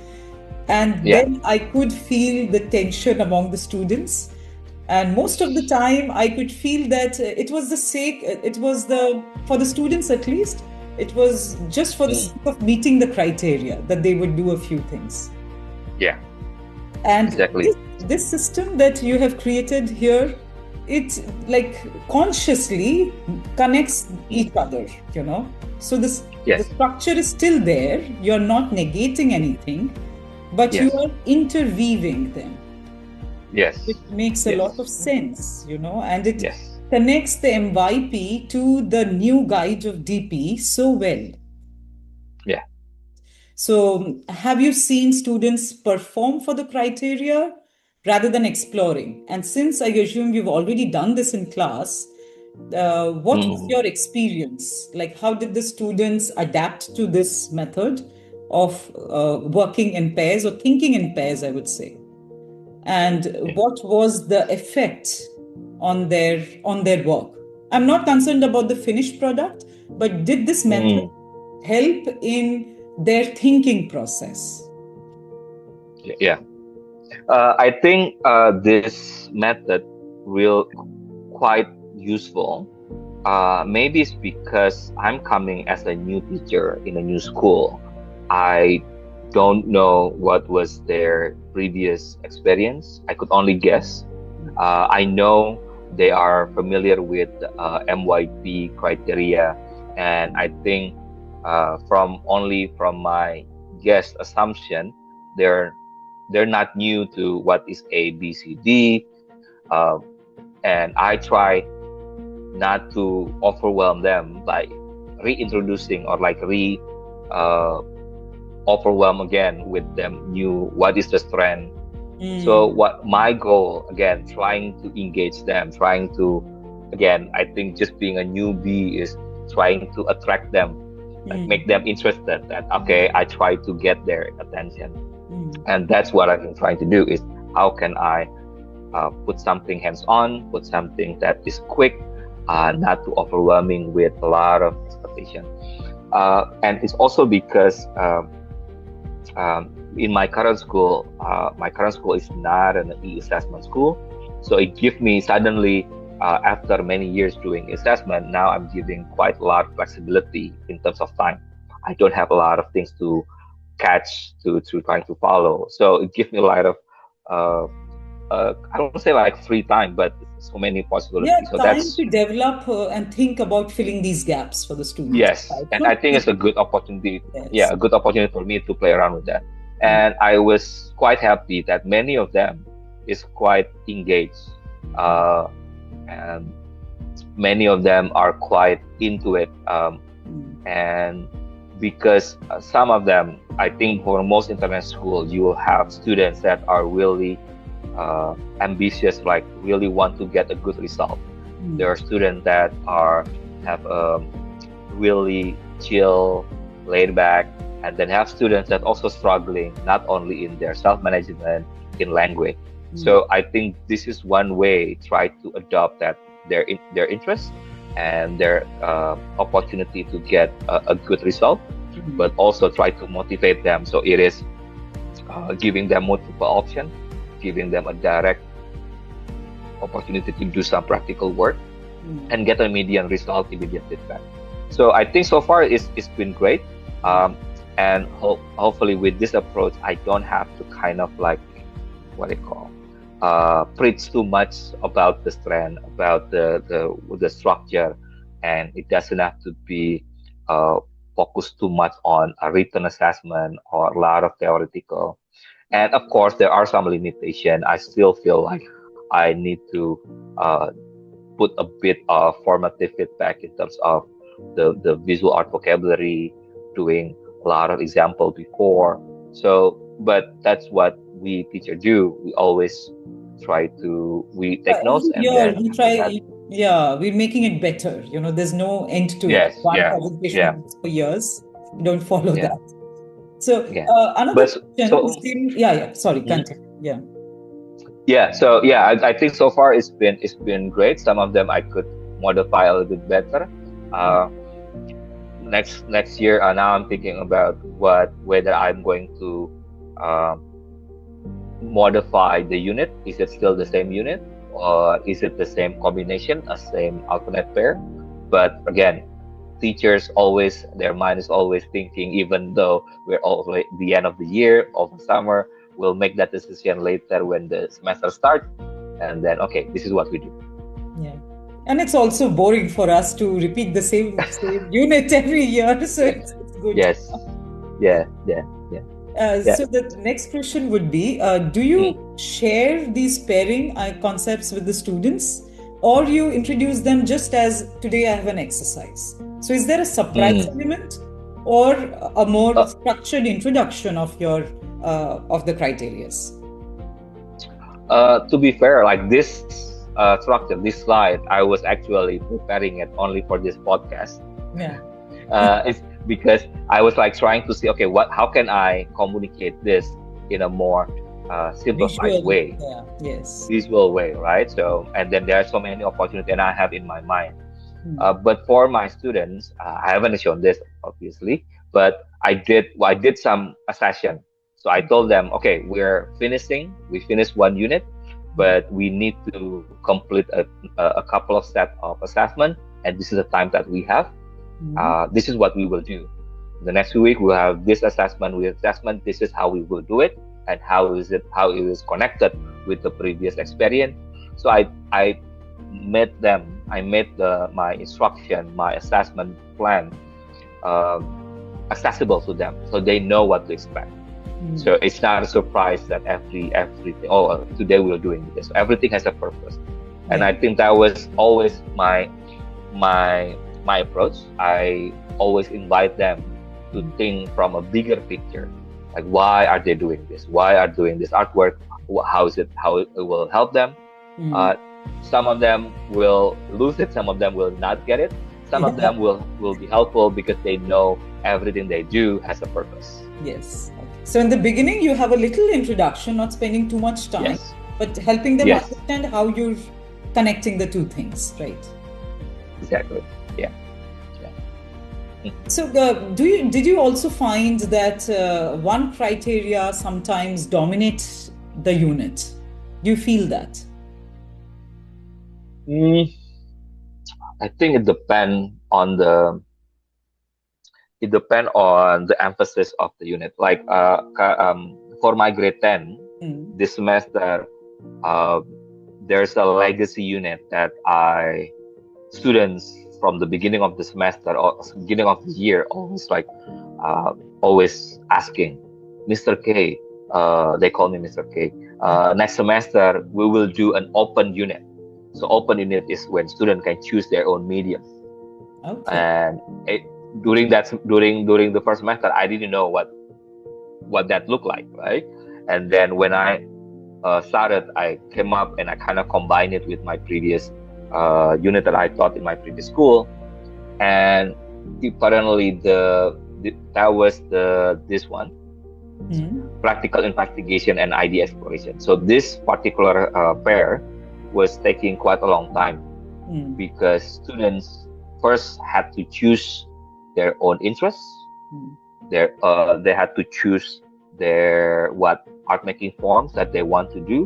And Yeah. then I could feel the tension among the students. And most of the time, I could feel that it was the sake, it was the, for the students at least, it was just for the Mm, sake of meeting the criteria that they would do a few things. yeah. And Exactly. this system that you have created here, it like consciously connects Mm, each other, you know. So this, the yes. structure is still there. You're not negating anything, but you Yes. are interweaving them, which Yes. makes a lot of Yes. sense, you know, and it Yes. connects the MYP to the new guide of DP so well. Yeah. So, have you seen students perform for the criteria rather than exploring? And since I assume you've already done this in class, what was Mm, your experience? Like, how did the students adapt to this method of working in pairs or thinking in pairs, I would say? And yeah. what was the effect on their work? I'm not concerned about the finished product, but did this method Mm, help in their thinking process? yeah. I think this method will quite useful. Maybe it's because I'm coming as a new teacher in a new school. I don't know what was their previous experience. I could only guess. I know they are familiar with MYP criteria, and I think from my guess assumption, they're they're not new to what is A, B, C, D. Uh, and I try not to overwhelm them by reintroducing or like re uh, overwhelm again with them new what is the strength. So Mm, what my goal again, trying to engage them, trying to again, I think just being a newbie is trying to attract them, like make mm, them interested that okay, I try to get their attention. mm, And that's what I've been trying to do is how can I put something hands on, put something that is quick, not too overwhelming with a lot of expectation. And it's also because in my current school is not an e-assessment school. So it gives me suddenly, after many years doing assessment, now I'm giving quite a lot of flexibility in terms of time. I don't have a lot of things to catch to trying to follow. So it gives me a lot of uh, I don't say like free time, but so many yeah, possibilities. So time that's to develop and think about filling these gaps for the students. yes, It's and not I think it's a good opportunity. Yeah, yes. a good opportunity for me to play around with that. Mm, And I was quite happy that many of them is quite engaged, uh, and many of them are quite into it. mm, And because some of them, I think for most internet school, you will have students that are really ambitious, like really want to get a good result. There mm, are students that are have really chill, laid back, and then have students that also struggling not only in their self management in language. mm, So I think this is one way try to adopt that their interest and their opportunity to get a good result, but mm. also try to motivate them. So it is giving them multiple options, giving them a direct opportunity to do some practical work Mm, and get a immediate result, immediate feedback. So I think so far it's been great. mm. Um, and hopefully with this approach, I don't have to kind of like what they call preach too much about the strand, about the structure, and it doesn't have to be uh, focused too much on a written assessment or a lot of theoretical. And of course, there are some limitation. I still feel like I need to uh, put a bit of formative feedback in terms of the visual art vocabulary, doing a lot of example before. So, but that's what we teacher do. We always try to we take Every notes and year then we after try, that, Yeah, we're making it better. There's no end to it. Yes, One yeah, presentation yeah, goes for years. We don't follow yeah, that. So yeah. another But question, so yeah, yeah. Sorry, mhm. continue. Yeah. Yeah, so yeah, I think so far it's been great. Some of them I could modify a little bit better. Uh, next year, now I'm thinking about whether I'm going to um, modify the unit. Is it still the same unit, or is it the same combination, a same alternate pair? But again, teachers always, their mind is always thinking, even though we're already the end of the year, of the summer, we'll make that decision later when the semester starts, and then okay, this is what we do. Yeah. And it's also boring for us to repeat the same unit every year. So Yeah. it's good. Yes. Yeah. Yeah. Yeah. Yeah. So the next question would be, do Mm. you share these pairing concepts with the students, or you introduce them just as today I have an exercise? So is there a surprise Mm. element or a more Uh, structured introduction of your of the criterias? to be fair, like this structure, this slide, I was actually preparing it only for this podcast. Yeah. It's because I was like trying to see, okay, how can I communicate this in a more simplified Visual. way, Yeah. Yes. visual way, right? So, and then there are so many opportunities, and I have in my mind. Hmm. But for my students, I haven't shown this obviously, but I did some session. So I told them, okay, we finished one unit, but we need to complete a couple of set of assessment, and this is the time that we have. Hmm. This is what we will do. The next week we'll have this assessment. With assessment, this is how we will do it, and how it is connected with the previous experience. So I made them. I made my instruction, my assessment plan uh, accessible to them, so they know what to expect. Hmm. So it's not a surprise that everything. Oh, today we're doing this. Everything has a purpose, and Yeah. I think that was always my my approach. I always invite them to think from a bigger picture, like why are they doing this? Why are doing this artwork? How is it? How it will help them? Hmm. Uh, some of them will lose it. Some of them will not get it. Some of Yeah. them will be helpful because they know everything they do has a purpose. Yes. So in the beginning, you have a little introduction, not spending too much time, Yes. but helping them Yes. understand how you're connecting the two things, right? Exactly. Yeah. Yeah. So did you also find that one criteria sometimes dominates the unit? Do you feel that? Mm, I think it depend on the emphasis of the unit. Like for my grade 10 Mm. this semester, uh, there's a legacy unit that I students from the beginning of the semester or beginning of the year always like always asking, Mr. K. They call me Mr. K. Next semester we will do an open unit. So open unit is when students can choose their own medium. Okay. And during the first semester, I didn't know what that looked like, right? And then when I started, I came up and I kind of combined it with my previous unit that I taught in my previous school, and apparently that was this one, Mm. practical investigation and idea exploration. So this particular pair was taking quite a long time Mm. because students first had to choose their own interests. Mm. They had to choose their what art making forms that they want to do,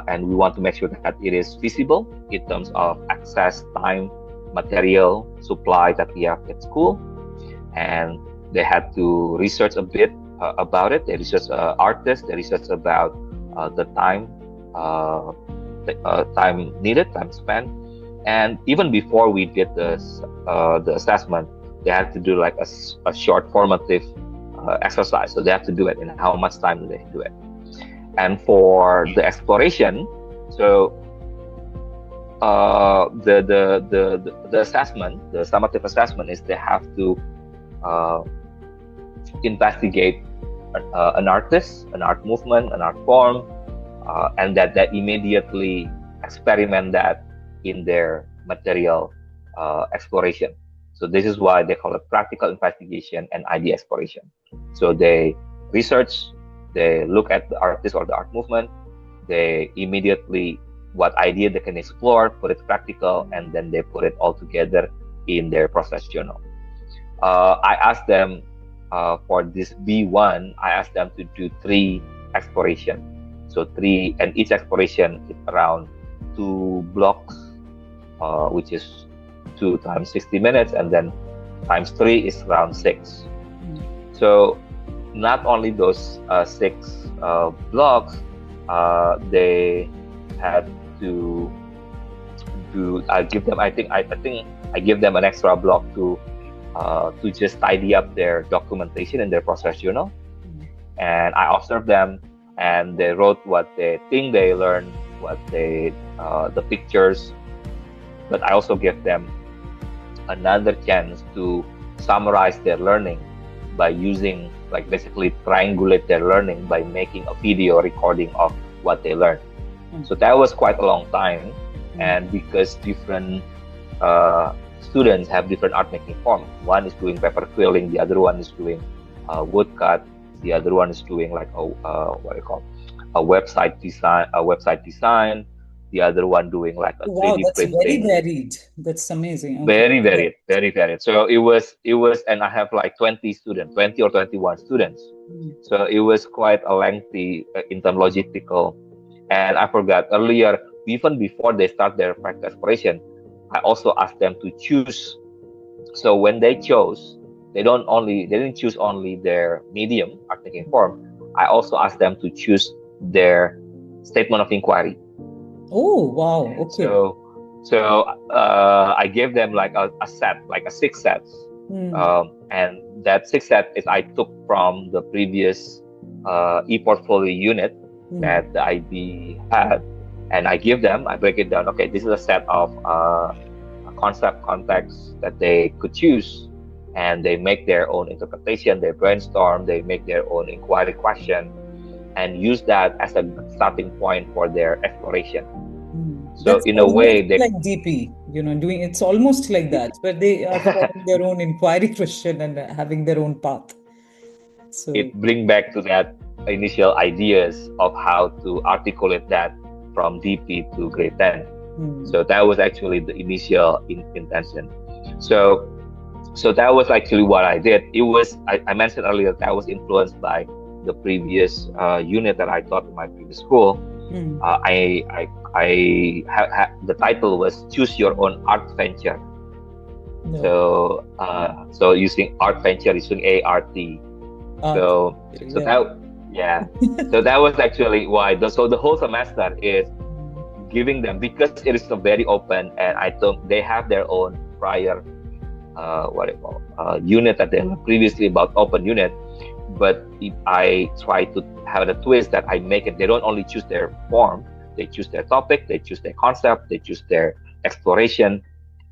and we want to make sure that it is feasible in terms of access, time, material, supply that we have at school. And they had to research a bit about it. They research artists. They research about the uh, time needed, time spent, and even before we did the assessment, they had to do like a short formative exercise. So they have to do it, and how much time do they do it? And for the exploration, so the assessment, the summative assessment, is they have to uh, investigate an artist, an art movement, an art form, and that immediately experiment that in their material exploration. So this is why they call it practical investigation and idea exploration. So they research, they look at the artist or the art movement, they immediately what idea they can explore, put it practical, and then they put it all together in their process journal. I asked them for this B1, I asked them to do three exploration. So three, and each exploration is around 2 blocks, which is 2 times 60 minutes, and then times three is around six. So not only those six blocks, they had to do. I give them. I think I give them an extra block to just tidy up their documentation in their process journal. And I observed them, and they wrote what they think they learned, what they the pictures. But I also give them another chance to summarize their learning by using, like, basically triangulate their learning by making a video recording of what they learned. So that was quite a long time, and because different students have different art making forms. One is doing paper quilling, the other one is doing woodcut, the other one is doing like what do you call a website design, the other one doing like a Wow, 3D that's very printing. varied. That's amazing. Okay. Very varied, very varied. So it was, and I have like 20 students, 20 or 21 students. So it was quite a lengthy in terms logistical. And I forgot earlier, even before they start their practice exploration, I also asked them to choose. So when they chose, they didn't choose only their medium, art making form. I also asked them to choose their statement of inquiry. Oh, wow. Okay. So I gave them like a set, like a 6 sets. And that 6 set is I took from the previous e-portfolio unit that the IB had. And I give them, I break it down. Okay, this is a set of concept context that they could choose, and they make their own interpretation, they brainstorm, they make their own inquiry question, and use that as a starting point for their exploration. So That's in a way, they like DP, doing it's almost like that, where they are following their own inquiry question and having their own path. So it bring back to that initial ideas of how to articulate that from DP to grade 10. So that was actually the initial intention. So that was actually what I did. It was, I mentioned earlier, that was influenced by the previous unit that I taught in my previous school. The title was Choose Your Own Art Venture. So using art venture, using ART. So that was actually why. So the whole semester is giving them, because it is very open, and I think they have their own prior unit that they learned previously about open unit. But if I try to have a twist that I make it, they don't only choose their form, they choose their topic, they choose their concept, they choose their exploration,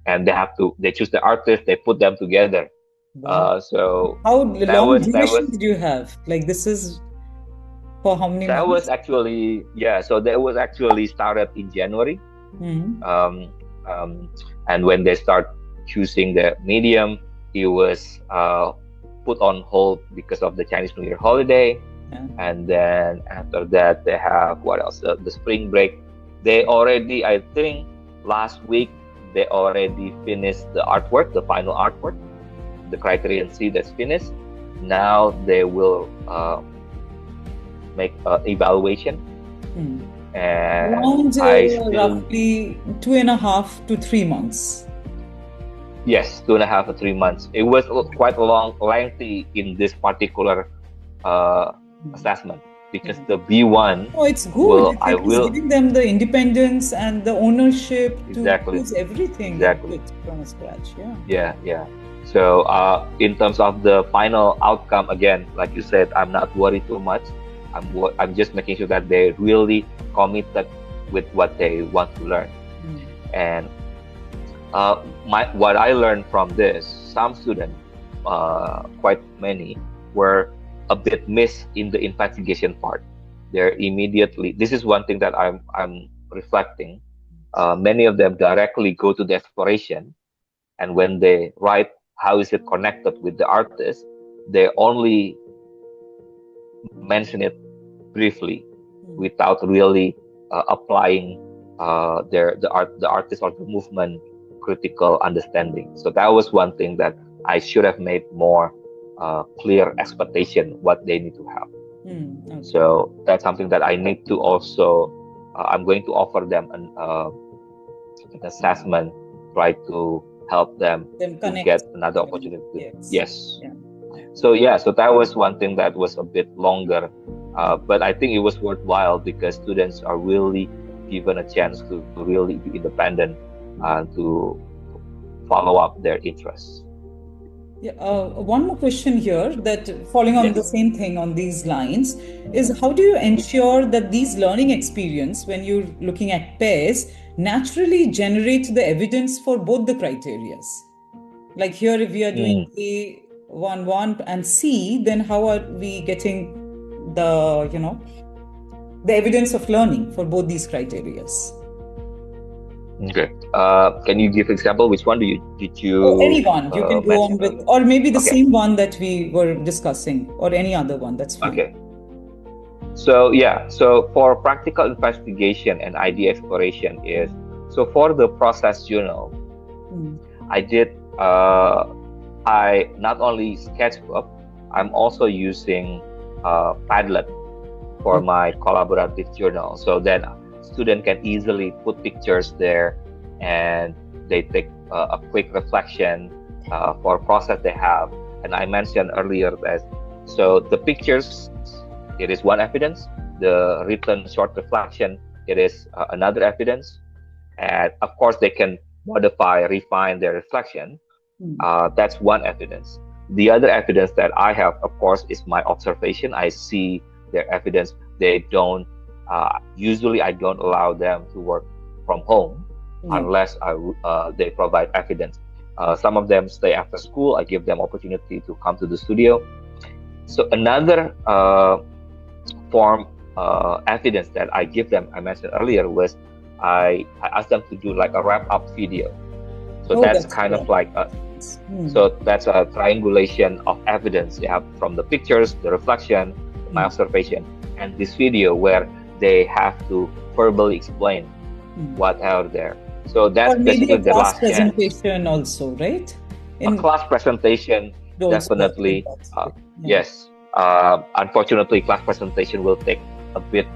and they choose the artist, they put them together. Wow. So how long duration did you have? Like, this is for how many months? That was actually, so that was actually started in January. And when they start choosing the medium, it was put on hold because of the Chinese New Year holiday. And then after that, they have, what else? The spring break. They already, I think, last week, they already finished the artwork, the final artwork, the Criterion C that's finished. Now they will make evaluation. And around roughly 2.5 to 3 months. Yes, 2.5 to 3 months. It was quite lengthy in this particular assessment, because the B1. Oh, it's good. It's giving them the independence and the ownership to choose everything from scratch. Yeah. So in terms of the final outcome, again, like you said, I'm not worried too much. I'm just making sure that they really committed with what they want to learn. And what I learned from this, some students, quite many, were a bit missed in the investigation part. They're immediately. This is one thing that I'm reflecting. many of them directly go to the exploration, and when they write how is it connected with the artist, they only mention it briefly without really applying the artist or the movement critical understanding. So that was one thing that I should have made more clear expectation what they need to have. Okay. So that's something that I need to also. I'm going to offer them an assessment, try to help them Then to connect. get another opportunity. Yes. Yes. Yeah. So yeah, so that was one thing that was a bit longer, but I think it was worthwhile because students are really given a chance to really be independent and to follow up their interests. Yeah, one more question here that following on the Yes. same thing on these lines is how do you ensure that these learning experience when you're looking at pairs naturally generate the evidence for both the criterias? Like here, if we are doing Mm, A11 and C, then how are we getting the evidence of learning for both these criterias? okay. Can you give example? Which one did Or you anyone, you can go mention on with, earlier? or maybe the Okay. same one that we were discussing, or any other one, that's fine. Okay. So yeah, so for practical investigation and idea exploration is so for the process journal, Mm. I did I not only sketchbook, I'm also using Padlet for Okay. my collaborative journal, so that student can easily put pictures there, and they take a quick reflection for process they have. And I mentioned earlier that so the pictures it is one evidence, the written short reflection it is another evidence, and of course they can modify, refine their reflection. Mm. That's one evidence. The other evidence that I have, of course, is my observation. I see their evidence. They don't, usually, I don't allow them to work from home Yeah. unless they provide evidence. Some of them stay after school. I give them opportunity to come to the studio. So another form evidence that I give them, I mentioned earlier, was I asked them to do like a wrap up video. So Oh, that's that's kind of great. like Mm. so that's a triangulation of evidence. You have from the pictures, the reflection, my Mm. observation, and this video where they have to verbally explain Mm. what are there. So that's Or maybe basically a the class last chance. presentation also, right? A In class presentation, also works in definitely. participation. Yeah. Yes. Unfortunately, class presentation will take a bit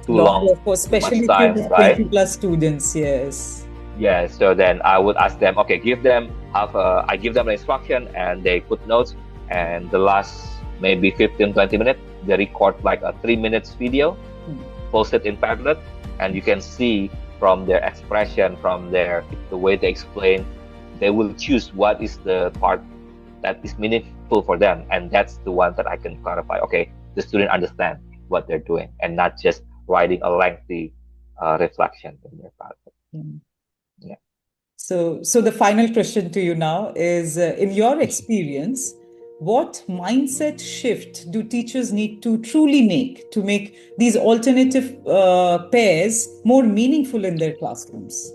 too Longer, long, of course, too much especially if you time, have right? 20 plus students. Yes. Yeah, so then I would ask them, okay, give them I give them an instruction and they put notes, and the last maybe 15, 20 minutes, they record like a 3 minutes video, Mm. post it in Padlet, and you can see from their expression, from the way they explain, they will choose what is the part that is meaningful for them, and that's the one that I can clarify. Okay, the student understand what they're doing, and not just writing a lengthy reflection in their Padlet. Mm. Yeah. So the final question to you now is, in your experience, what mindset shift do teachers need to truly make to make these alternative pairs more meaningful in their classrooms?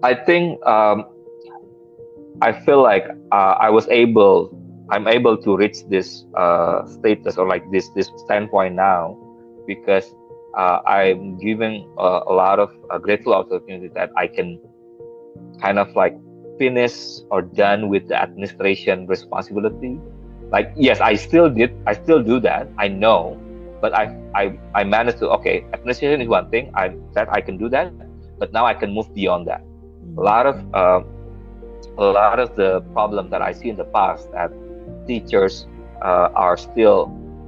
I think I feel like I'm able to reach this status or like this standpoint now because I'm given a lot of grateful opportunity that I can kind of like finish or done with the administration responsibility. Like yes, I still do that. I know, but I managed to okay. Administration is one thing. I can do that, but now I can move beyond that. A Mm. lot of a lot of the problem that I see in the past that teachers are still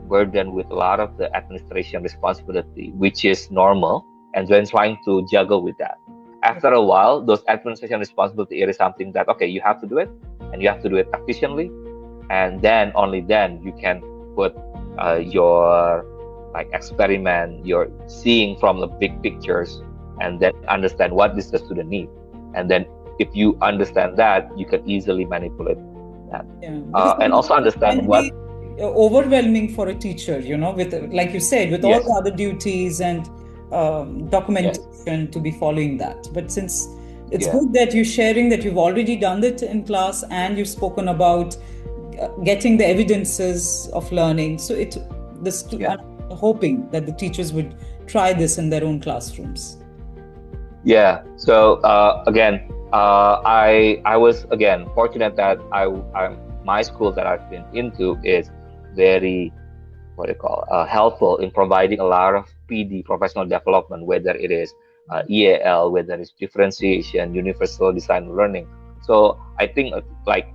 burdened with a lot of the administration responsibility, which is normal, and then trying to juggle with that. After a while, those administration responsibility is something that okay, you have to do it, and you have to do it efficiently, and then only then you can put your like experiment, your seeing from the big pictures, and then understand what does the student need, and then if you understand that, you can easily manipulate that, Yeah, because and also sometimes it understand can what. be overwhelming for a teacher, with, like you said, with all Yes. the other duties and Yes. documentation to be following that. But since it's Yeah. good that you're sharing that you've already done it in class and you've spoken about getting the evidences of learning, so Yeah. I'm hoping that the teachers would try this in their own classrooms. Yeah. So again, I was again fortunate that my school that I've been into is very, what do you call, helpful in providing a lot of PD, professional development, whether it is EAL, whether it's differentiation, universal design learning. So I think like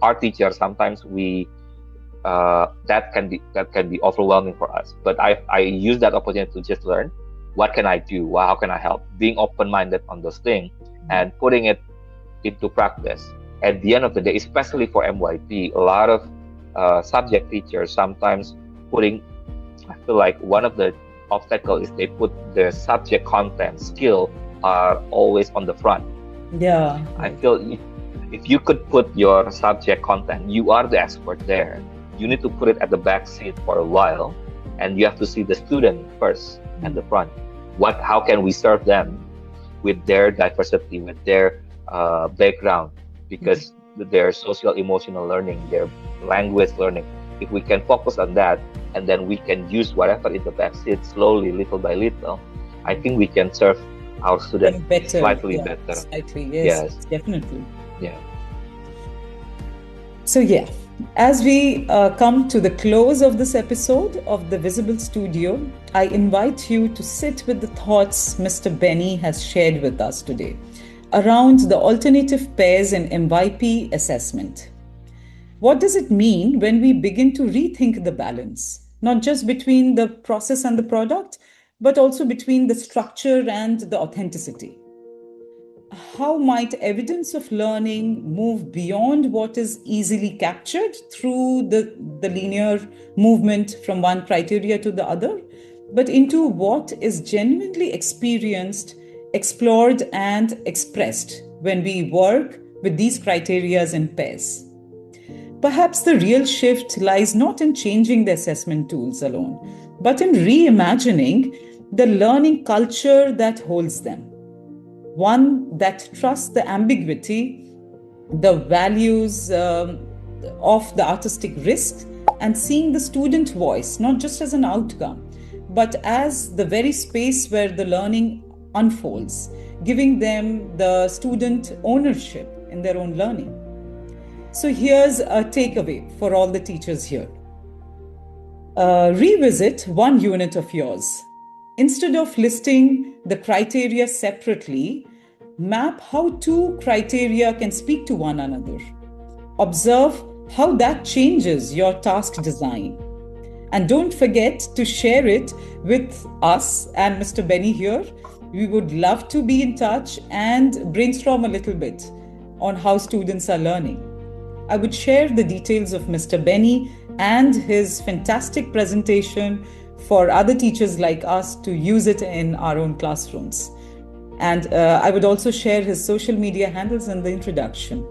our teachers sometimes we that can be overwhelming for us. But I use that opportunity to just learn what can I do, how can I help, being open minded on those things and putting it into practice. At the end of the day, especially for MYP, a lot of subject teachers sometimes putting, I feel like one of the obstacle is they put the subject content skill are always on the front. Yeah, I feel if you could put your subject content, you are the expert there. You need to put it at the back seat for a while, and you have to see the student first at the front. How can we serve them with their diversity, with their background, because their social emotional learning, their language learning. If we can focus on that, and then we can use whatever in the back seat slowly, little by little, I think we can serve our student them better. slightly Yeah, better. slightly. Yes, Yes. definitely. Yeah. So, yeah, as we come to the close of this episode of The Visible Studio, I invite you to sit with the thoughts Mr. Benny has shared with us today around the alternative pairs in MYP assessment. What does it mean when we begin to rethink the balance, not just between the process and the product, but also between the structure and the authenticity? How might evidence of learning move beyond what is easily captured through the linear movement from one criteria to the other, but into what is genuinely experienced, explored, and expressed when we work with these criterias in pairs? Perhaps the real shift lies not in changing the assessment tools alone, but in reimagining the learning culture that holds them, one that trusts the ambiguity, the values of the artistic risk, and seeing the student voice not just as an outcome, but as the very space where the learning unfolds, giving them the student ownership in their own learning. So here's a takeaway for all the teachers here. Revisit one unit of yours. Instead of listing the criteria separately, map how two criteria can speak to one another. Observe how that changes your task design. And don't forget to share it with us and Mr. Benny here. We would love to be in touch and brainstorm a little bit on how students are learning. I would share the details of Mr. Benny and his fantastic presentation for other teachers like us to use it in our own classrooms. And I would also share his social media handles in the introduction.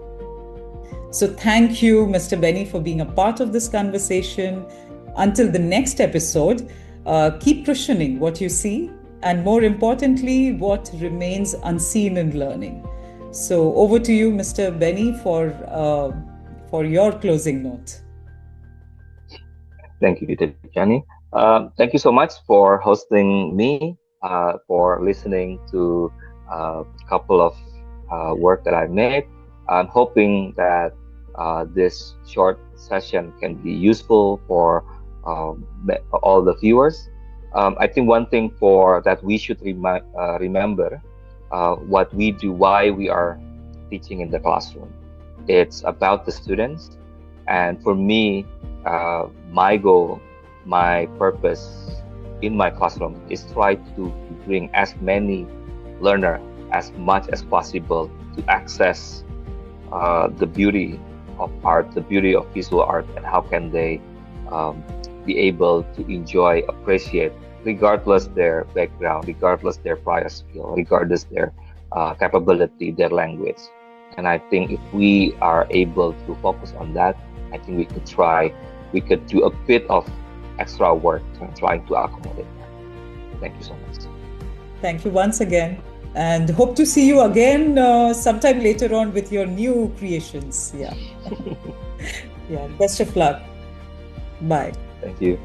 So thank you, Mr. Benny, for being a part of this conversation. Until the next episode, keep questioning what you see, and more importantly, what remains unseen in learning. So over to you, Mr. Benny, for your closing note. Thank you, Debjani. Thank you so much for hosting me, for listening to a couple of work that I made. I'm hoping that this short session can be useful for all the viewers. I think one thing for that we should remember what we do, why we are teaching in the classroom. It's about the students, and for me, my goal, my purpose in my classroom is try to bring as many learner as much as possible to access the beauty of art, the beauty of visual art, and how can they be able to enjoy, appreciate, regardless their background, regardless their prior skill, regardless their capability, their language. And I think if we are able to focus on that, I think we could do a bit of extra work trying to accommodate that. Thank you so much. Thank you once again. And hope to see you again sometime later on with your new creations. Yeah. Yeah. Best of luck. Bye. Thank you.